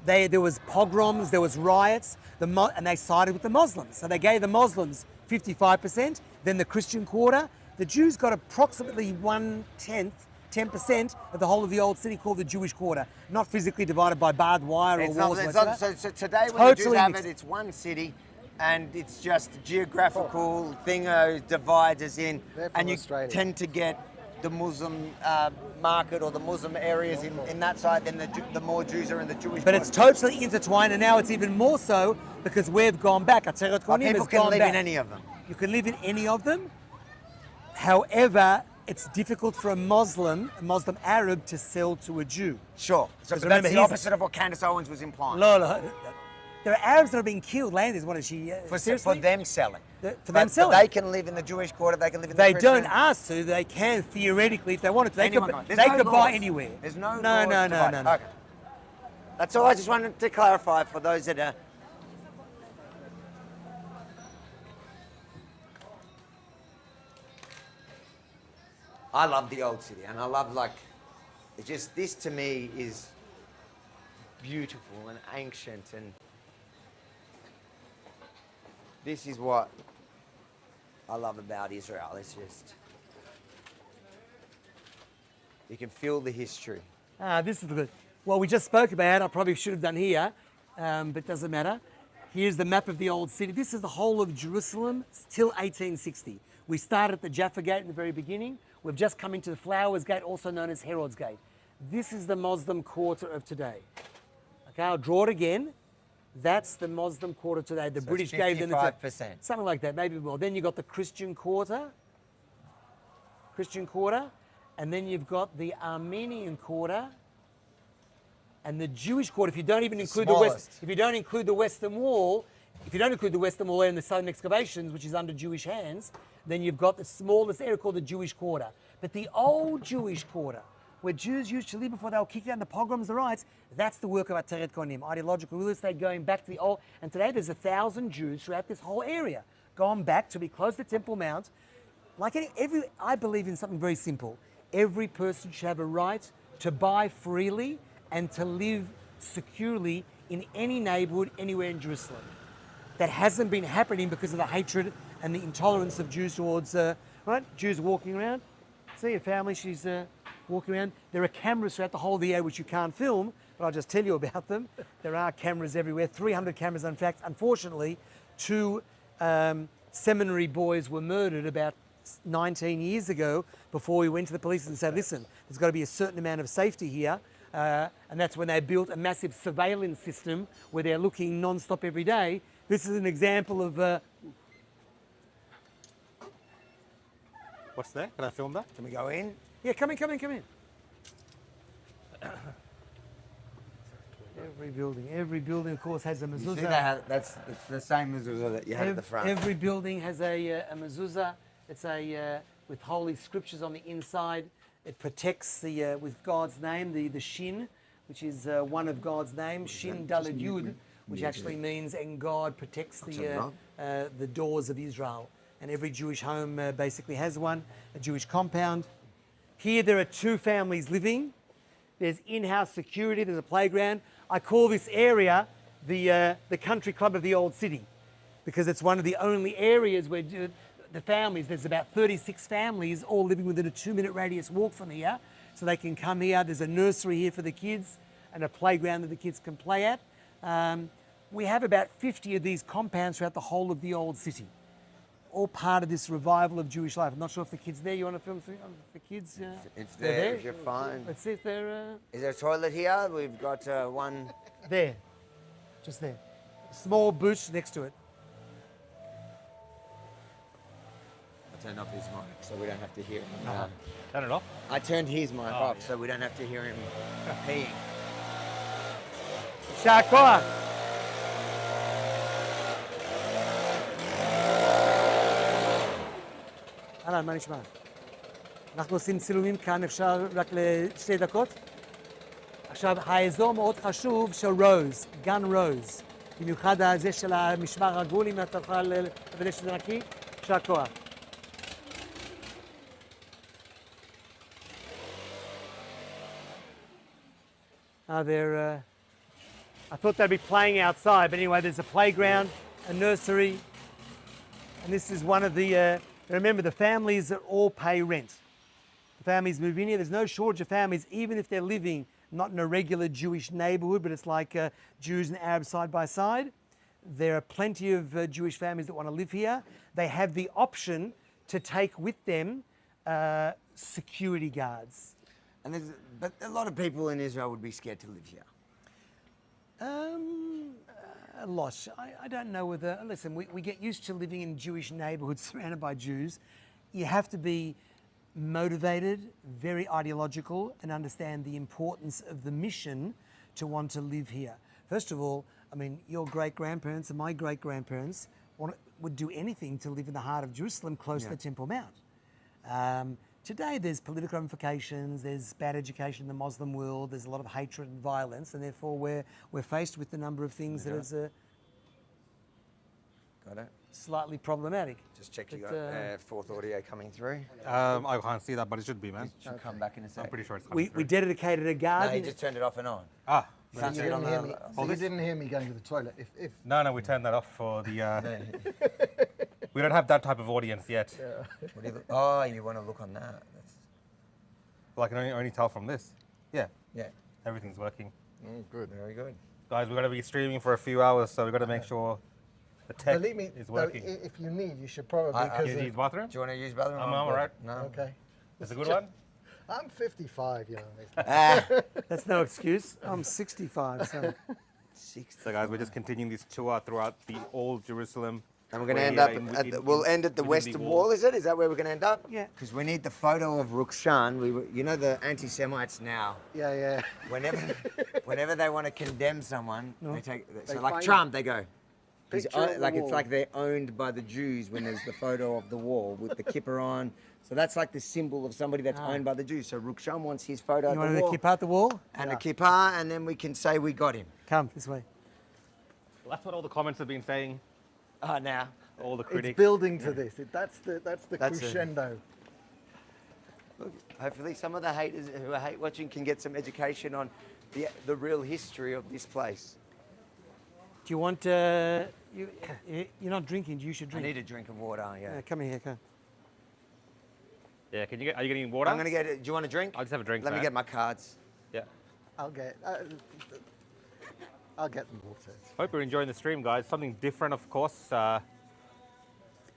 there was pogroms, there was riots, and they sided with the Muslims. So they gave the Muslims 55%, then the Christian quarter. The Jews got approximately 10% of the whole of the old city called the Jewish quarter, not physically divided by barbed wire or walls. So today when the Jews have it, it's one city, and it's just geographical thing divides us in, and you tend to get the Muslim market or the Muslim areas in that side, then the more Jews are in the Jewish. But it's totally intertwined, and now it's even more so because we've gone back. People can live in any of them. You can live in any of them. However, it's difficult for a Muslim Arab to sell to a Jew. Sure. So that's the opposite of what Candace Owens was implying. No. There are Arabs that are being killed. Landis, what is she? For them selling. For them selling. They can live in the Jewish quarter. They can live in the They Christian. don't ask to. They can theoretically if they wanted to. They could buy anywhere. There's no. No. Okay. That's all I just wanted to clarify for those that are. I love the old city, and I love it's just this to me is beautiful and ancient, and this is what I love about Israel. It's just you can feel the history. This is good. Well, we just spoke about it. I probably should have done here, but it doesn't matter. Here's the map of the old city. This is the whole of Jerusalem till 1860. We started at the Jaffa Gate in the very beginning. We've just come into the Flowers Gate, also known as Herod's Gate. This is the Muslim quarter of today. Okay, I'll draw it again. That's the Muslim quarter today. The British gave them 55%. Something like that, maybe more. Then you've got the Christian quarter, and then you've got the Armenian quarter, and the Jewish quarter. If you don't even include if you don't include the Western Wall, in the southern excavations, which is under Jewish hands, then you've got the smallest area called the Jewish quarter. But the old Jewish quarter, where Jews used to live before they were kicked out, the pogroms, the riots, that's the work of Ateret Kohanim, ideological real estate going back to the old. And today there's 1,000 Jews throughout this whole area, gone back to be close to Temple Mount. I believe in something very simple. Every person should have a right to buy freely and to live securely in any neighborhood anywhere in Jerusalem. That hasn't been happening because of the hatred and the intolerance of Jews towards, Jews walking around. See a family, she's walking around. There are cameras throughout the whole of the area which you can't film, but I'll just tell you about them. There are cameras everywhere, 300 cameras. In fact, unfortunately, 2 seminary boys were murdered about 19 years ago before we went to the police and said, listen, there's got to be a certain amount of safety here. And that's when they built a massive surveillance system where they're looking non-stop every day. This is an example of... What's that? Can I film that? Can we go in? Yeah, come in. Every building, of course, has a mezuzah. You see that? That's the same mezuzah that you had at the front. Every building has a mezuzah. It's with holy scriptures on the inside. It protects with God's name, the Shin, which is one of God's names, Shin Daled Yud, which actually means, and God protects the doors of Israel. And every Jewish home basically has one, a Jewish compound. Here there are 2 families living. There's in-house security, there's a playground. I call this area the country club of the old city because it's one of the only areas where the families, there's about 36 families all living within a 2-minute radius walk from here. So they can come here. There's a nursery here for the kids and a playground that the kids can play at. We have about 50 of these compounds throughout the whole of the old city. All part of this revival of Jewish life. I'm not sure if the kids there. You want to film the kids? If they're there, if you're fine. Let's see if they're... Is there a toilet here? We've got one... There. Just there. Small bush next to it. I turned off his mic so we don't have to hear him. Turn it off? I turned his mic off so we don't have to hear him peeing. Shakwa. אהלן, מה נשמע? אנחנו עושים צילומים כאן, אפשר רק ל2 דקות? עכשיו, האזור מאוד חשוב של רוז, גן רוז. במיוחד הזה של המשמר הגבול, אם אתה יכול לוודא שזה נקי, יישר כוח. I thought they'd be playing outside, but anyway, there's a playground, a nursery, and this is one of the, remember the families that all pay rent. The families move in here, there's no shortage of families, even if they're living not in a regular Jewish neighborhood, but it's like Jews and Arabs side by side. There are plenty of Jewish families that want to live here. They have the option to take with them security guards. And but a lot of people in Israel would be scared to live here. A lot. I don't know whether, listen, we get used to living in Jewish neighborhoods surrounded by Jews. You have to be motivated, very ideological, and understand the importance of the mission to want to live here. First of all, I mean, your great-grandparents and my great-grandparents would do anything to live in the heart of Jerusalem, close to the Temple Mount. Today, there's political ramifications, there's bad education in the Muslim world, there's a lot of hatred and violence, and therefore we're faced with a number of things that is Got it. slightly problematic. Just check you got fourth audio coming through. I can't see that, but it should be, man. Should come back in a I'm sec. pretty sure it's coming We through. dedicated a No, garden. he just turned it off and on. Ah, So Can't you see it on didn't hear the- me. Oh, So you didn't hear me going to the toilet. If no, we turned that off for the. We don't have that type of audience yet. What do you look? Oh, you want to look on that? That's, Well, I can only tell from this. Yeah, yeah. everything's working. Good. Very good. Guys, we're going to be streaming for a few hours, so we've got to make sure the tech believe me, is though, working. if you need, you should probably I- because Can you use the bathroom? Do you want to use bathroom? I'm good. all right. No. okay. It's a good one? I'm 55, you know. Ah, That's no excuse. I'm 65, so. So, guys, we're just continuing this tour throughout the old Jerusalem. and we're going to We're end here up in- at in- the, we'll end at the within the western walls. wall. Is it? Is that where we're going to end up? Yeah. Because we need the photo of Rukshan. You know the anti-Semites now. Yeah. Whenever they want to condemn someone, they take. So They like find Trump, they go. He's picture of the like it's wall. like they're owned by the Jews when there's the photo of the wall with the kippah on. So that's like the symbol of somebody that's owned by the Jews. So Rukshan wants his photo You at wanted the to wall keep out the wall? and a kippah, and then we can say we got him. Come this way. Well, that's what all the comments have been saying, Oh, now. all the It's critics. building to this. That's the That's it. crescendo. Look, hopefully some of the haters who hate watching can get some education on the real history of this place. Do you want, you're not drinking, you should I drink. need a drink of water, yeah. Come here, come. Yeah, are you getting water? I'm going to get it. Do you want a drink? I'll just have a drink, Let me man. get my cards. Yeah. I'll get the water. Hope you're enjoying the stream, guys. Something different, of course. What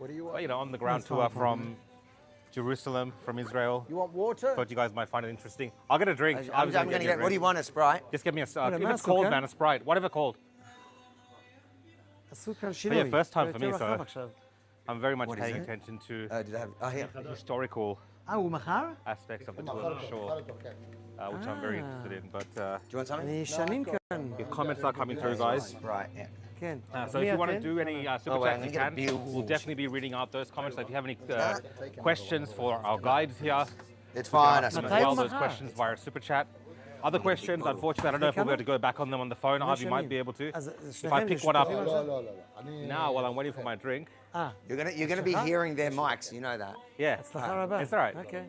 do you Well, want? you know, on the ground That's tour fine, from Jerusalem, from Israel. You want water? Thought you guys might find it interesting. I'll get a drink. I'm was going to get. What do you want? A Sprite? Just give me a. a If it's mask, cold, okay? man, a Sprite. Whatever cold. first time for me, so- I'm very much What is paying it? attention to Did I have? Oh, here. historical הוא מחר? aspects of the tour, for sure, which I'm very interested in. But Do you want something? אני שנים כאן. your comments are coming through, guys. Sprite. Yeah. כן. So if you want to do any super Oh, wait, chats, I'm you gonna can. get a bill. We'll definitely be reading out those comments. So if you have any questions for our guides here, It's you can fine. I ask them as suppose. well those questions via super chat. Other questions, unfortunately, I don't know if we'll be able to go back on them on the phone. Avi might be able to. אז If I pick one up לא, לא, לא. now while I'm waiting for my drink, You're gonna be hearing their mics. You know that. yeah, הצלחה רבה. it's all right. אוקיי.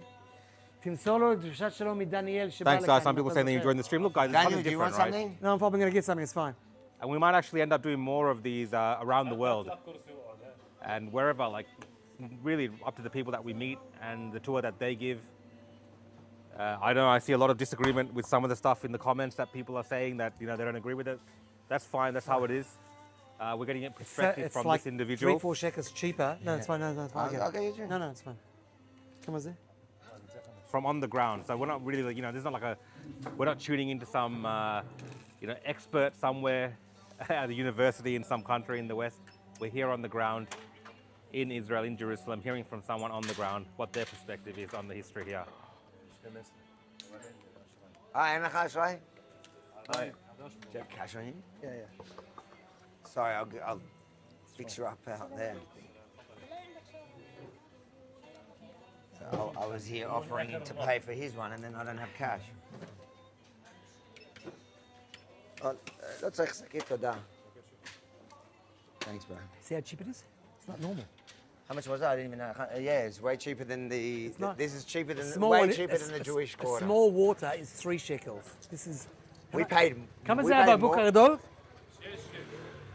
תמסור לו דרישת שלום מדניאל שבא Thanks, לכאן. guys. Some people saying they're enjoying the stream. Look, guys, it's Daniel, something do you want different, right? something? No, I'm probably going to get something, it's fine. And we might actually end up doing more of these around the world and wherever, like really up to the people that we meet and the tour that they give. I know I see a lot of disagreement with some of the stuff in the comments that people are saying that they don't agree with it. That's fine. That's how it is. We're getting a perspective It's from like this individual. 3-4 shekels cheaper. No, it's fine. No, it's fine. I'll get you a drink. No, it's fine. Come on, Zé. From on the ground. So we're not really, there's not like we're not tuning into some, expert somewhere at a university in some country in the West. We're here on the ground in Israel, in Jerusalem, hearing from someone on the ground what their perspective is on the history here. אין לך אשראי? Do you have cash on you? Yeah. Sorry, I'll fix you up out there. So I was here offering him to pay for his one, and then I don't have cash. לא צריך שקית, תודה. Thanks, bro. See how cheap it is? It's not normal. How much was that? I didn't even know. Yeah, it's way cheaper than the. not- This is cheaper than Small way one- cheaper a- than the a- Jewish a quarter. small water is 3 shekels. This is... We paid. כמה we זה paid הבקבוק more. הגדול?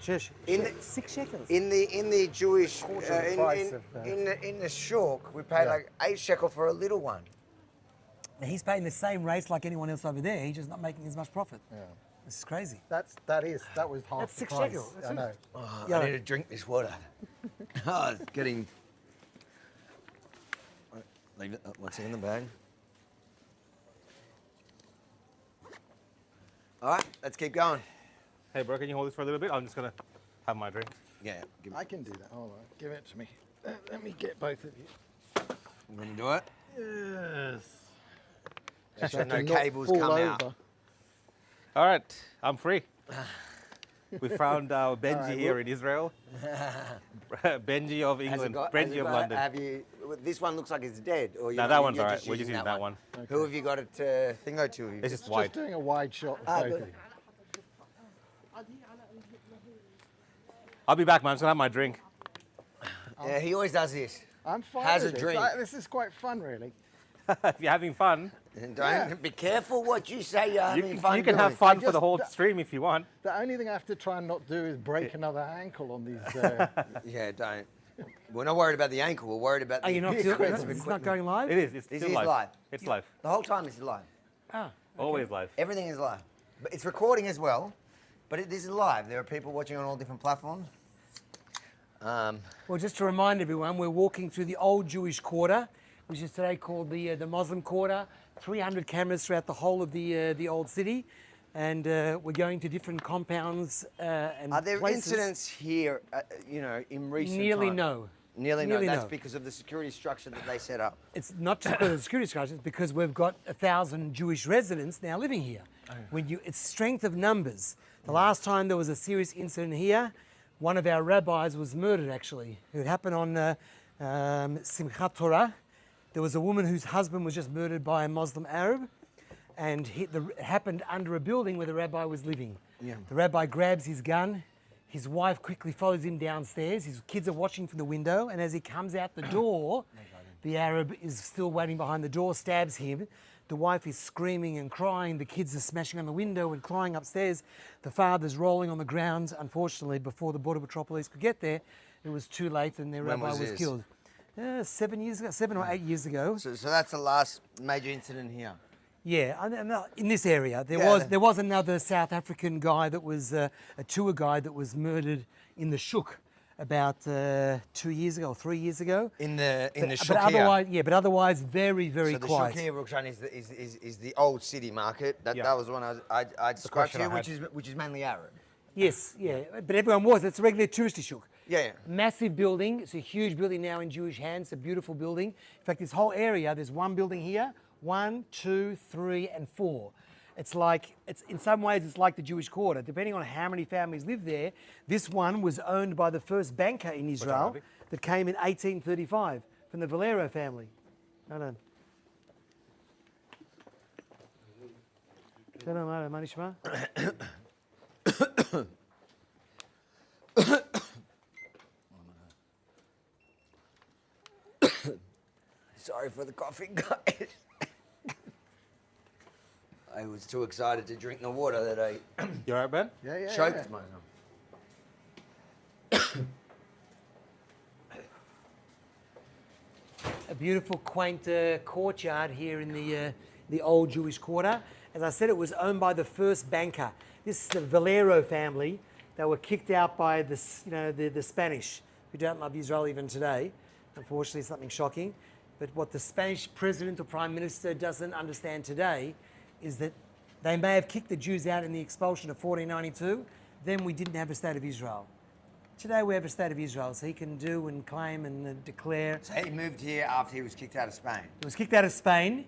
In the- 6 shekels. In the Jewish Quarter of the price of, in the shuk, we pay like 8 shekel for a little one. Now, he's paying the same rates like anyone else over there. He's just not making as much profit. Yeah. This is crazy. That was half That's the 6 price. shekel. That's I it. know. Oh, Yeah. I need to drink this water. Oh, it's getting. Leave it. What's in the bag? All right, let's keep going. Hey, bro, can you hold this for a little bit? I'm just gonna have my drink. Yeah, give me. I can do that. Hold on. Give it to me. Let me get both of you. You gonna do it? Yes. Make sure Have to no not cables fall come out. over. All right, I'm free. We found Benji right, here in Israel. Benji of Has it England, got- has Benji it of got- London. Have you? This one looks like it's dead. Or No, that one's all right. We're just using that one. Who have you got it thingo to? It's just Just wide. doing a wide shot of Ah, both good. of you. I'll be back, man. I'm just gonna have my drink. Yeah, he always does this. I'm fine Has with a this. drink. This is quite fun, really. If you're having fun, And don't be careful what you say. You're you having can, fun. you can doing. have fun I for the just- whole stream if you want. The only thing I have to try and not do is break another ankle on these. Yeah, don't. We're not worried about the ankle. We're worried about Are the you not? equipment. It's not going live. It is. It's This still is live. live. It's live. The whole time this is live. Ah, Always live. Everything is live. But it's recording as well. But this is live. There are people watching on all different platforms. well, just to remind everyone, we're walking through the old Jewish quarter, which is today called the Muslim quarter. 300 cameras throughout the whole of the old city, and we're going to different compounds and Are there places. incidents here, in recent Nearly times? no. Nearly no. Nearly That's no. because of the security structure that they set up. It's not just because of the security structure, it's because we've got 1,000 Jewish residents now living here. It's strength of numbers. The last time there was a serious incident here, one of our rabbis was murdered actually. It happened on Simchat Torah. There was a woman whose husband was just murdered by a Muslim Arab, and it happened under a building where the rabbi was living. Yeah. The rabbi grabs his gun. His wife quickly follows him downstairs. His kids are watching from the window, and as he comes out the door, the Arab is still waiting behind the door, stabs him. The wife is screaming and crying. The kids are smashing on the window and crying upstairs. The father's rolling on the ground. Unfortunately, before the Border Patrol police could get there, it was too late, and their When rabbi was was this? killed. 7 years ago, 7 or 8 years ago. So that's the last major incident here. Yeah, in this area, Yeah. there was another South African guy that was a tour guide that was murdered in the Shuk about 2 years ago or 3 years ago. In the But shuk here. otherwise, yeah, but otherwise very, very So the quiet. shuk here, Rukshan, is the old city market. That Yeah. was the one I described to question you, I which is mainly Arab. Yes, yeah, but everyone was. It's a regular touristy Shuk. Yeah. Massive building. It's a huge building now in Jewish hands. It's a beautiful building. In fact, this whole area, there's one building here, 1, 2, 3, and 4. It's in some ways, it's like the Jewish quarter. Depending on how many families live there, this one was owned by the first banker in Israel Ravi? that came in 1835 from the Valero family. No, no. Shalom, Ara, מה נשמע? Sorry for the coughing, guys. I was too excited to drink the water that I You alright, Ben? Yeah. choked myself. A beautiful, quaint courtyard here in the old Jewish quarter. As I said, it was owned by the first banker. This is the Valero family. They were kicked out by the Spanish, who don't love Israel even today. Unfortunately, something shocking. But what the Spanish president or prime minister doesn't understand today is that they may have kicked the Jews out in the expulsion of 1492. Then we didn't have a state of Israel. Today we have a state of Israel, so he can do and claim and declare. So he moved here after he was kicked out of Spain. He was kicked out of Spain.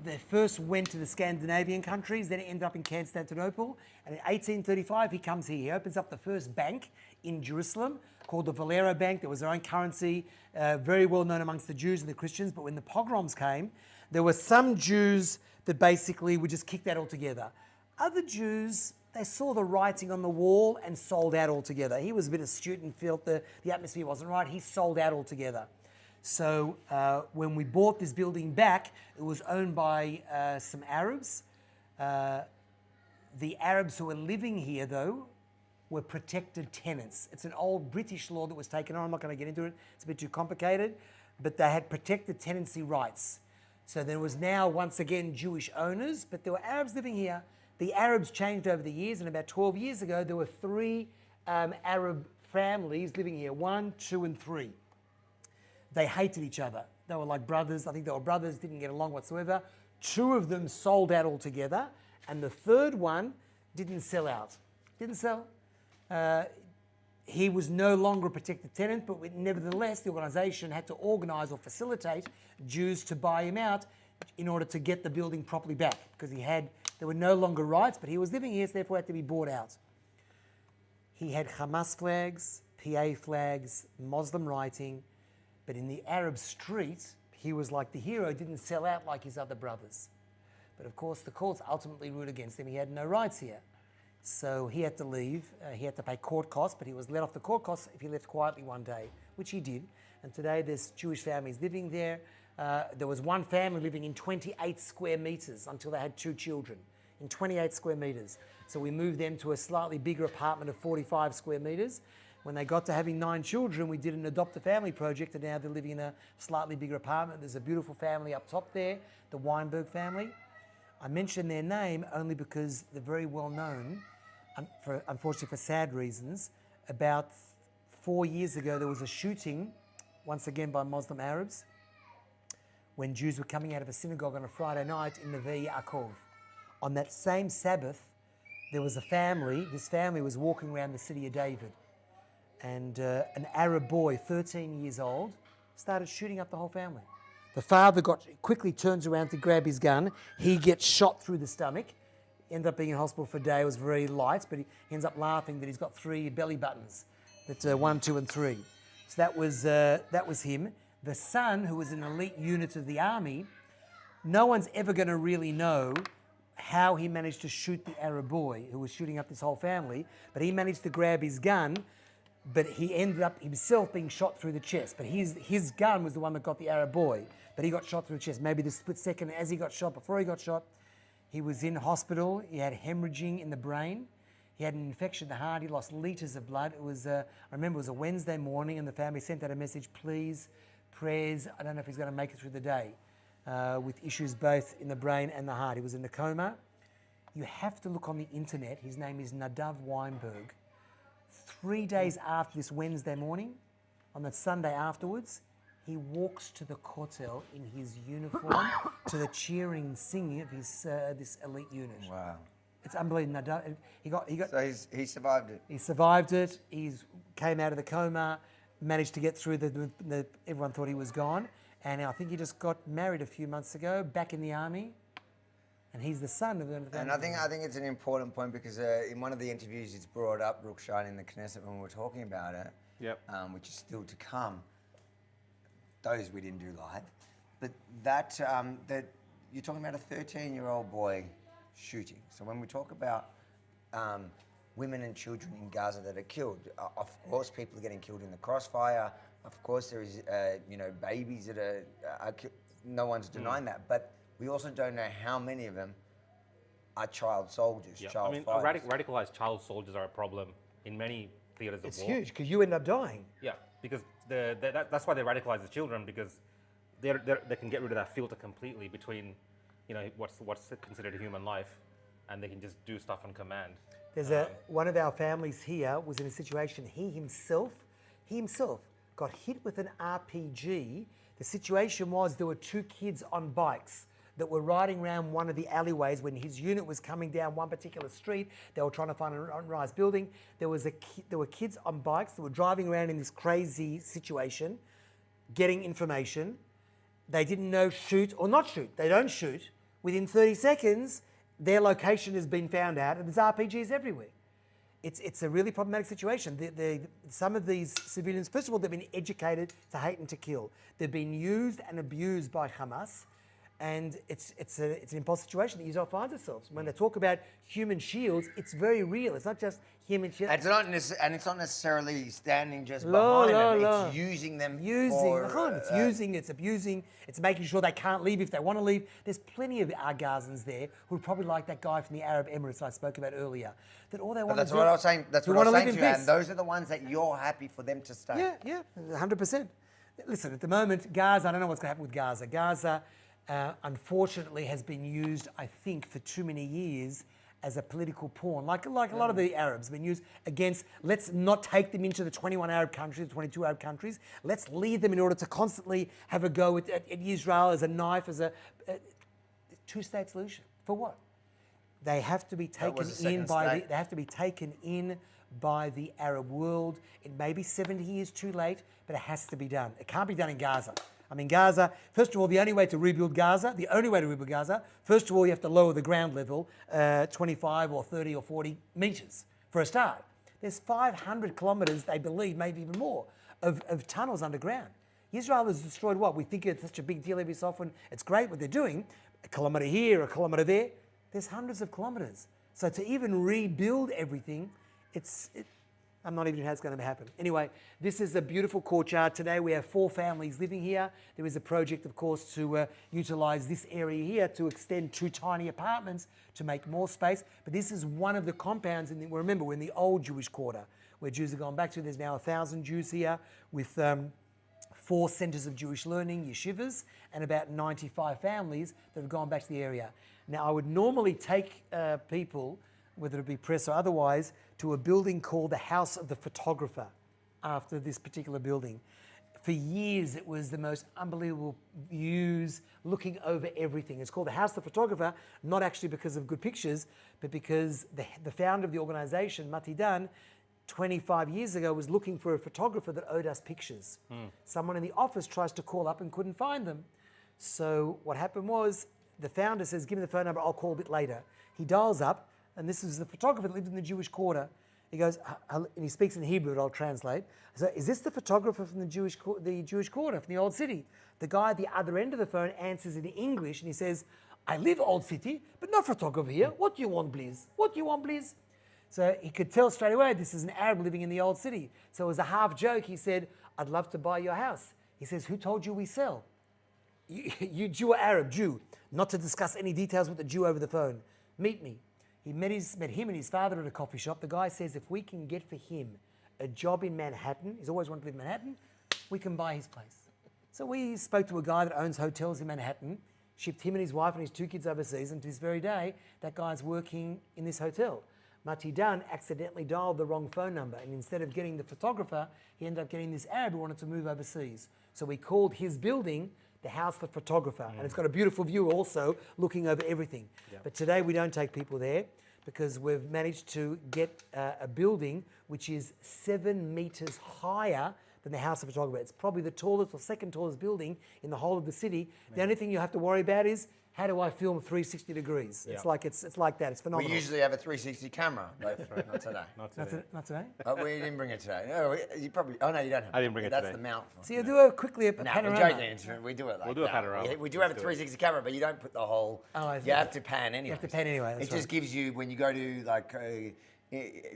They first went to the Scandinavian countries, then it ended up in Constantinople. And in 1835, he comes here. He opens up the first bank in Jerusalem called the Valero Bank. There was their own currency, very well known amongst the Jews and the Christians. But when the pogroms came, there were some Jews that basically were just kicked out altogether. Other Jews, they saw the writing on the wall and sold out altogether. He was a bit astute and felt the atmosphere wasn't right. He sold out altogether. So when we bought this building back, it was owned by some Arabs. The Arabs who were living here, though, were protected tenants. It's an old British law that was taken on. I'm not going to get into it. It's a bit too complicated. But they had protected tenancy rights. So there was now, once again, Jewish owners, but there were Arabs living here. The Arabs changed over the years, and about 12 years ago, there were 3 Arab families living here, 1, 2, and 3. They hated each other. They were like brothers. I think they were brothers, didn't get along whatsoever. 2 of them sold out altogether, and the 3rd one didn't sell out. Didn't sell. He was no longer a protected tenant, but nevertheless, the organisation had to organise or facilitate Jews to buy him out in order to get the building properly back, because there were no longer rights, but he was living here, so therefore had to be bought out. He had Hamas flags, PA flags, Muslim writing, but in the Arab street, he was like the hero, didn't sell out like his other brothers. But of course, the courts ultimately ruled against him. He had no rights here. So he had to leave. He had to pay court costs, but he was let off the court costs if he left quietly one day, which he did. And today there's Jewish families living there. There was one family living in 28 square metres until they had 2 children, in 28 square metres. So we moved them to a slightly bigger apartment of 45 square metres. When they got to having 9 children, we did an adopt a family project, and now they're living in a slightly bigger apartment. There's a beautiful family up top there, the Weinberg family. I mention their name only because they're very well known, unfortunately for sad reasons. About 4 years ago, there was a shooting, once again by Muslim Arabs, when Jews were coming out of a synagogue on a Friday night in Neve Yaakov. On that same Sabbath, there was a family. This family was walking around the city of David, and an Arab boy, 13 years old, started shooting up the whole family. The father quickly turns around to grab his gun. He gets shot through the stomach. Ended up being in hospital for a day. It was very light, but he ends up laughing that he's got 3 belly buttons. That's 1, 2, and 3. So that was him. The son, who was an elite unit of the army, no one's ever going to really know how he managed to shoot the Arab boy who was shooting up this whole family, but he managed to grab his gun, but he ended up himself being shot through the chest. But his gun was the one that got the Arab boy, but he got shot through the chest. Maybe the split second as he got shot, before he got shot, he was in hospital. He had hemorrhaging in the brain. He had an infection in the heart. He lost litres of blood. It was, I remember it was a Wednesday morning, and the family sent out a message, please, prayers. I don't know if he's going to make it through the day, with issues both in the brain and the heart. He was in a coma. You have to look on the internet. His name is Nadav Weinberg. 3 days after this Wednesday morning, on that Sunday afterwards, he walks to the kotel in his uniform to the cheering and singing of his this elite unit. Wow. It's unbelievable. He got. So he survived it. He survived it. He came out of the coma, managed to get through everyone thought he was gone, and I think he just got married a few months ago, back in the army. And he's the son of the. And I think it's an important point because in one of the interviews it's brought up, Rukshan, in the Knesset when we were talking about it, Yep. Which is still to come. Those we didn't do live, but that you're talking about a 13-year-old boy shooting. So when we talk about women and children in Gaza that are killed, of course people are getting killed in the crossfire. Of course there is babies that are killed. No one's denying that, but we also don't know how many of them are child soldiers, Yeah. child I mean, fighters. radicalized child soldiers are a problem in many theaters of It's war. huge because you end up dying. Yeah, because that's why they radicalize the children, because they can get rid of that filter completely between, what's considered a human life, and they can just do stuff on command. There's one of our families here was in a situation. He himself got hit with an RPG. The situation was there were 2 kids on bikes that were riding around one of the alleyways when his unit was coming down one particular street. They were trying to find an unrise building. There were kids on bikes that were driving around in this crazy situation, getting information. They didn't know shoot or not shoot. They don't shoot. Within 30 seconds, their location has been found out, and there's RPGs everywhere. It's a really problematic situation. Some of these civilians, first of all, they've been educated to hate and to kill. They've been used and abused by Hamas. And it's an impossible situation that Israel finds itself. When they talk about human shields, it's very real. It's not just human shields. It's not necessarily standing just No, behind no, them. no. It's using them It's using, it's abusing, it's making sure they can't leave if they want to leave. There's plenty of our Gazans there who are probably like that guy from the Arab Emirates I spoke about earlier. That all they want to do. That's what I was saying. That's who what I was wanna saying live to in you. peace. And those are the ones that you're happy for them to stay. Yeah, 100%. Listen, at the moment, Gaza, I don't know what's going to happen with Gaza. Gaza, unfortunately, has been used, I think, for too many years as a political pawn, like a lot of the Arabs have been used against, let's not take them into the 21 Arab countries, 22 Arab countries. Let's lead them in order to constantly have a go at Israel as a knife, as a two-state solution. For what? They have to be taken in by they have to be taken in by the Arab world. It may be 70 years too late, but it has to be done. It can't be done in Gaza. I mean, Gaza, first of all, the only way to rebuild Gaza, first of all, you have to lower the ground level 25 or 30 or 40 metres for a start. There's 500 kilometres, they believe, maybe even more, of tunnels underground. Israel has destroyed what? We think it's such a big deal every so often. It's great what they're doing. A kilometre here, a kilometre there. There's hundreds of kilometres. So to even rebuild everything, I'm not even sure how it's going to happen. Anyway, this is a beautiful courtyard. Today we have 4 families living here. There is a project, of course, to utilise this area here to extend 2 tiny apartments to make more space. But this is one of the compounds. Remember, we're in the old Jewish quarter where Jews have gone back to. There's now 1,000 Jews here with 4 centres of Jewish learning, yeshivas, and about 95 families that have gone back to the area. Now, I would normally take people, whether it be press or otherwise, to a building called the House of the Photographer after this particular building. For years, it was the most unbelievable views, looking over everything. It's called the House of the Photographer, not actually because of good pictures, but because the founder of the organisation, Mati Dan, 25 years ago was looking for a photographer that owed us pictures. Someone in the office tries to call up and couldn't find them. So what happened was, the founder says, give me the phone number, I'll call a bit later. He dials up, and this is the photographer that lives in the Jewish quarter. He goes, and he speaks in Hebrew, but I'll translate. So, is this the photographer from the Jewish quarter, from the Old City? The guy at the other end of the phone answers in English, and he says, I live Old City, but no photographer here. What do you want, please? What do you want, please? So he could tell straight away this is an Arab living in the Old City. So it was a half joke. He said, I'd love to buy your house. He says, who told you we sell? You Jew or Arab? Jew. Not to discuss any details with the Jew over the phone. Meet me. He met him and his father at a coffee shop. The guy says if we can get for him a job in Manhattan, he's always wanted to live in Manhattan, we can buy his place. So we spoke to a guy that owns hotels in Manhattan, shipped him and his wife and his 2 kids overseas, and to this very day, that guy's working in this hotel. Mati Dan accidentally dialed the wrong phone number, and instead of getting the photographer, he ended up getting this Arab who wanted to move overseas. So we called his building the House of the Photographer, and it's got a beautiful view also, looking over everything. Yep. But today we don't take people there because we've managed to get a building which is 7 metres higher than the House of the Photographer. It's probably the tallest or second tallest building in the whole of the city. The only thing you have to worry about is, how do I film 360 degrees? It's like that. It's phenomenal. We usually have a 360 camera. Not today. Not today? We didn't bring it today. No, you probably. Oh no, you don't have. I didn't bring it That's today. the mount. So you do quickly a panorama. We're joking. We do it like We'll do a panorama. We do have a 360 camera, but you don't put the whole. You have to pan anyway. You have to pan anyway. That's It just gives you, when you go to like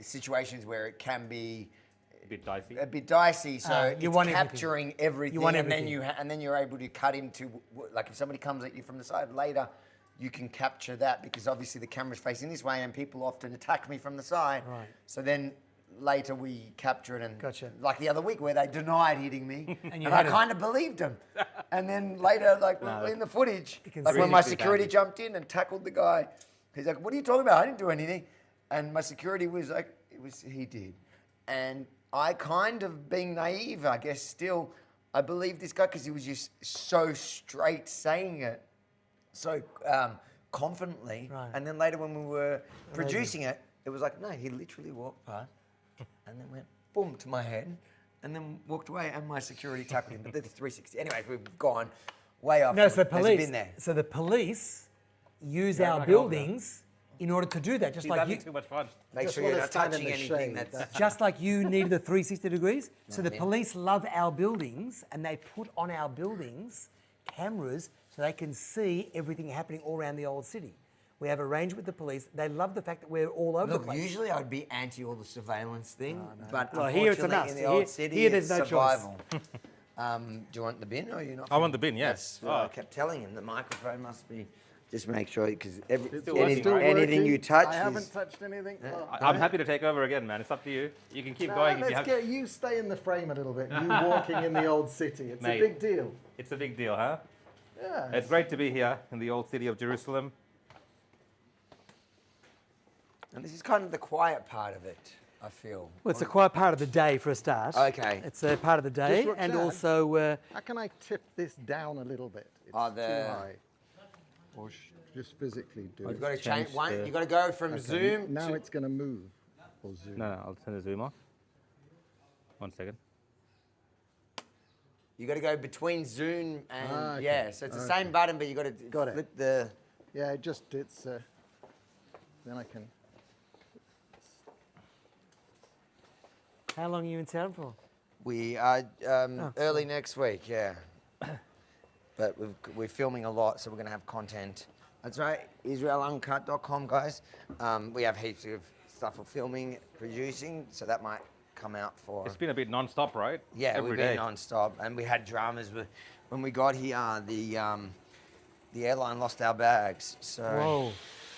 situations where it can be a bit dicey. So you it's want capturing everything, You want and everything. then you're able to cut into, like if somebody comes at you from the side later, you can capture that because obviously the camera's facing this way, and people often attack me from the side. Right. So then later we capture it, and Gotcha. like the other week where they denied hitting me, And I kind of believed them. And then later, like in the footage, like when my security jumped in and tackled the guy, he's like, "What are you talking about? I didn't do anything." And my security was like, he did. And I kind of, being naive, I guess, still, I believed this guy because he was just so straight saying it, so confidently. Right. And then later when we were producing it, it was like, no, he literally walked past and then went boom to my head and then walked away, and my security tackled him. But the 360. Anyway, we've gone way off. No, so the police. Been there. So the police use our buildings in order to do that, just like you. Too much fun. Make Just sure you're wanna not stand in touching the anything shade. that's... Just like you needed the 360 degrees. So the police love our buildings, and they put on our buildings cameras so they can see everything happening all around the old city. We have arranged with the police. They love the fact that we're all over the Look, place. usually I'd be anti all the surveillance thing, but Well, here it's a unfortunately must. in the old Here- city, here there's it's no choice. survival. Do you want the bin or you not? I want the bin, yes. That's what I kept telling him. The microphone must be. Just make sure, because still working, right? anything you touch I haven't is. touched anything. Well, I'm happy to take over again, man. It's up to you. You can keep going if you let's have. get you stay in the frame a little bit. You walking in the old city. It's Mate. a big deal. It's a big deal, huh? Yeah. It's great to be here in the old city of Jerusalem. And this is kind of the quiet part of it, I feel. Well, it's a quiet part of the day for a start. Okay. It's a part of the day, Just and Roxanne. also How can I tip this down a little bit? It's Oh, too the- high. Or just physically do You've it. got to change Change one. the- You've got to go from Okay, zoom. Now to, it's going to move. Or zoom. No, I'll turn the zoom off. 1 second. you got to go between zoom and Ah, okay. yeah. So it's the same button, but you got to Got it. flip the. Yeah, it's. Then I can. how long are you in town for? We are early next week, yeah. But we're filming a lot, so we're going to have content. That's right, IsraelUncut.com, guys. We have heaps of stuff for filming, producing, so that might come out for. It's been a bit non-stop, right? Yeah, Every we've day. been non-stop, and we had dramas. When we got here, the airline lost our bags, so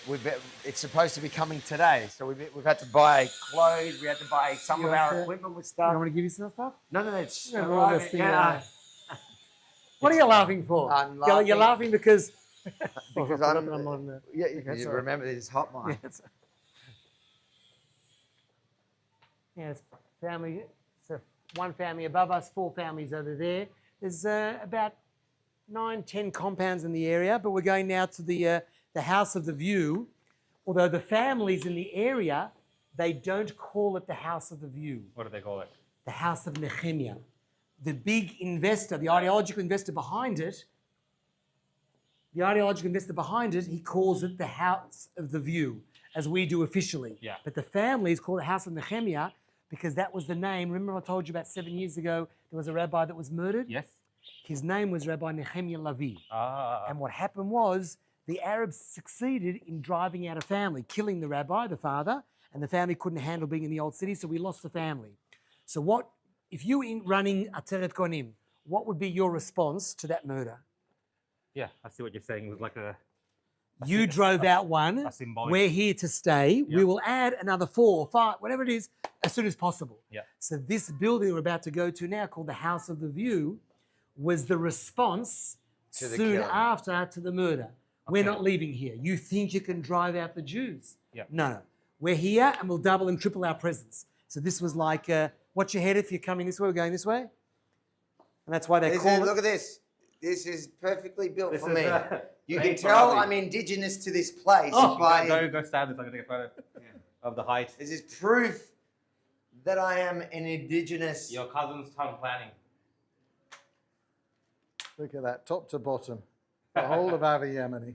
Whoa. it's supposed to be coming today. So we've had to buy clothes. We had to buy some You of want our to- equipment with You stuff. want me to give you some stuff? No, it's Yeah, well, that's the, yeah. What are you laughing for? I'm You're laughing because. Because I forgot I'm. that I'm on the. Yeah, Okay, you sorry. remember this hotline. Yeah, it's family. So one family above us, 4 families over there. There's about 9, 10 compounds in the area, but we're going now to the House of the View. Although the families in the area, they don't call it the House of the View, What do they call it? the House of Nehemiah. The big investor, the ideological investor behind it, he calls it the House of the View, as we do officially. Yeah. But the families call it House of Nehemiah because that was the name. Remember I told you about 7 years ago, there was a rabbi that was murdered? Yes. His name was Rabbi Nehemiah Lavi. Ah. And what happened was the Arabs succeeded in driving out a family, killing the rabbi, the father, and the family couldn't handle being in the old city, so we lost the family. So what, if you were running Ateret Konim, what would be your response to that murder? Yeah, I see what you're saying. It was like a. You drove out one. a symbolic- We're here to stay. We Yeah. will add another 4 or 5, whatever it is, as soon as possible. Yeah. So this building we're about to go to now, called the House of the View, was the response To the soon killing. after to the murder. We're Okay. not leaving here. You think you can drive out the Jews? Yeah. No. We're here and we'll double and triple our presence. So this was like, watch your head if you're coming this way, we're going this way. And that's why they call Look it. at this. This is perfectly built This for is, me. You can made for tell Ali. I'm indigenous to this place Oh, by. Go stand this. I'm gonna take a photo of the height. This is proof that I am an indigenous. Your cousin's tongue planning. Look at that, top to bottom. The whole of Avi Yemeni.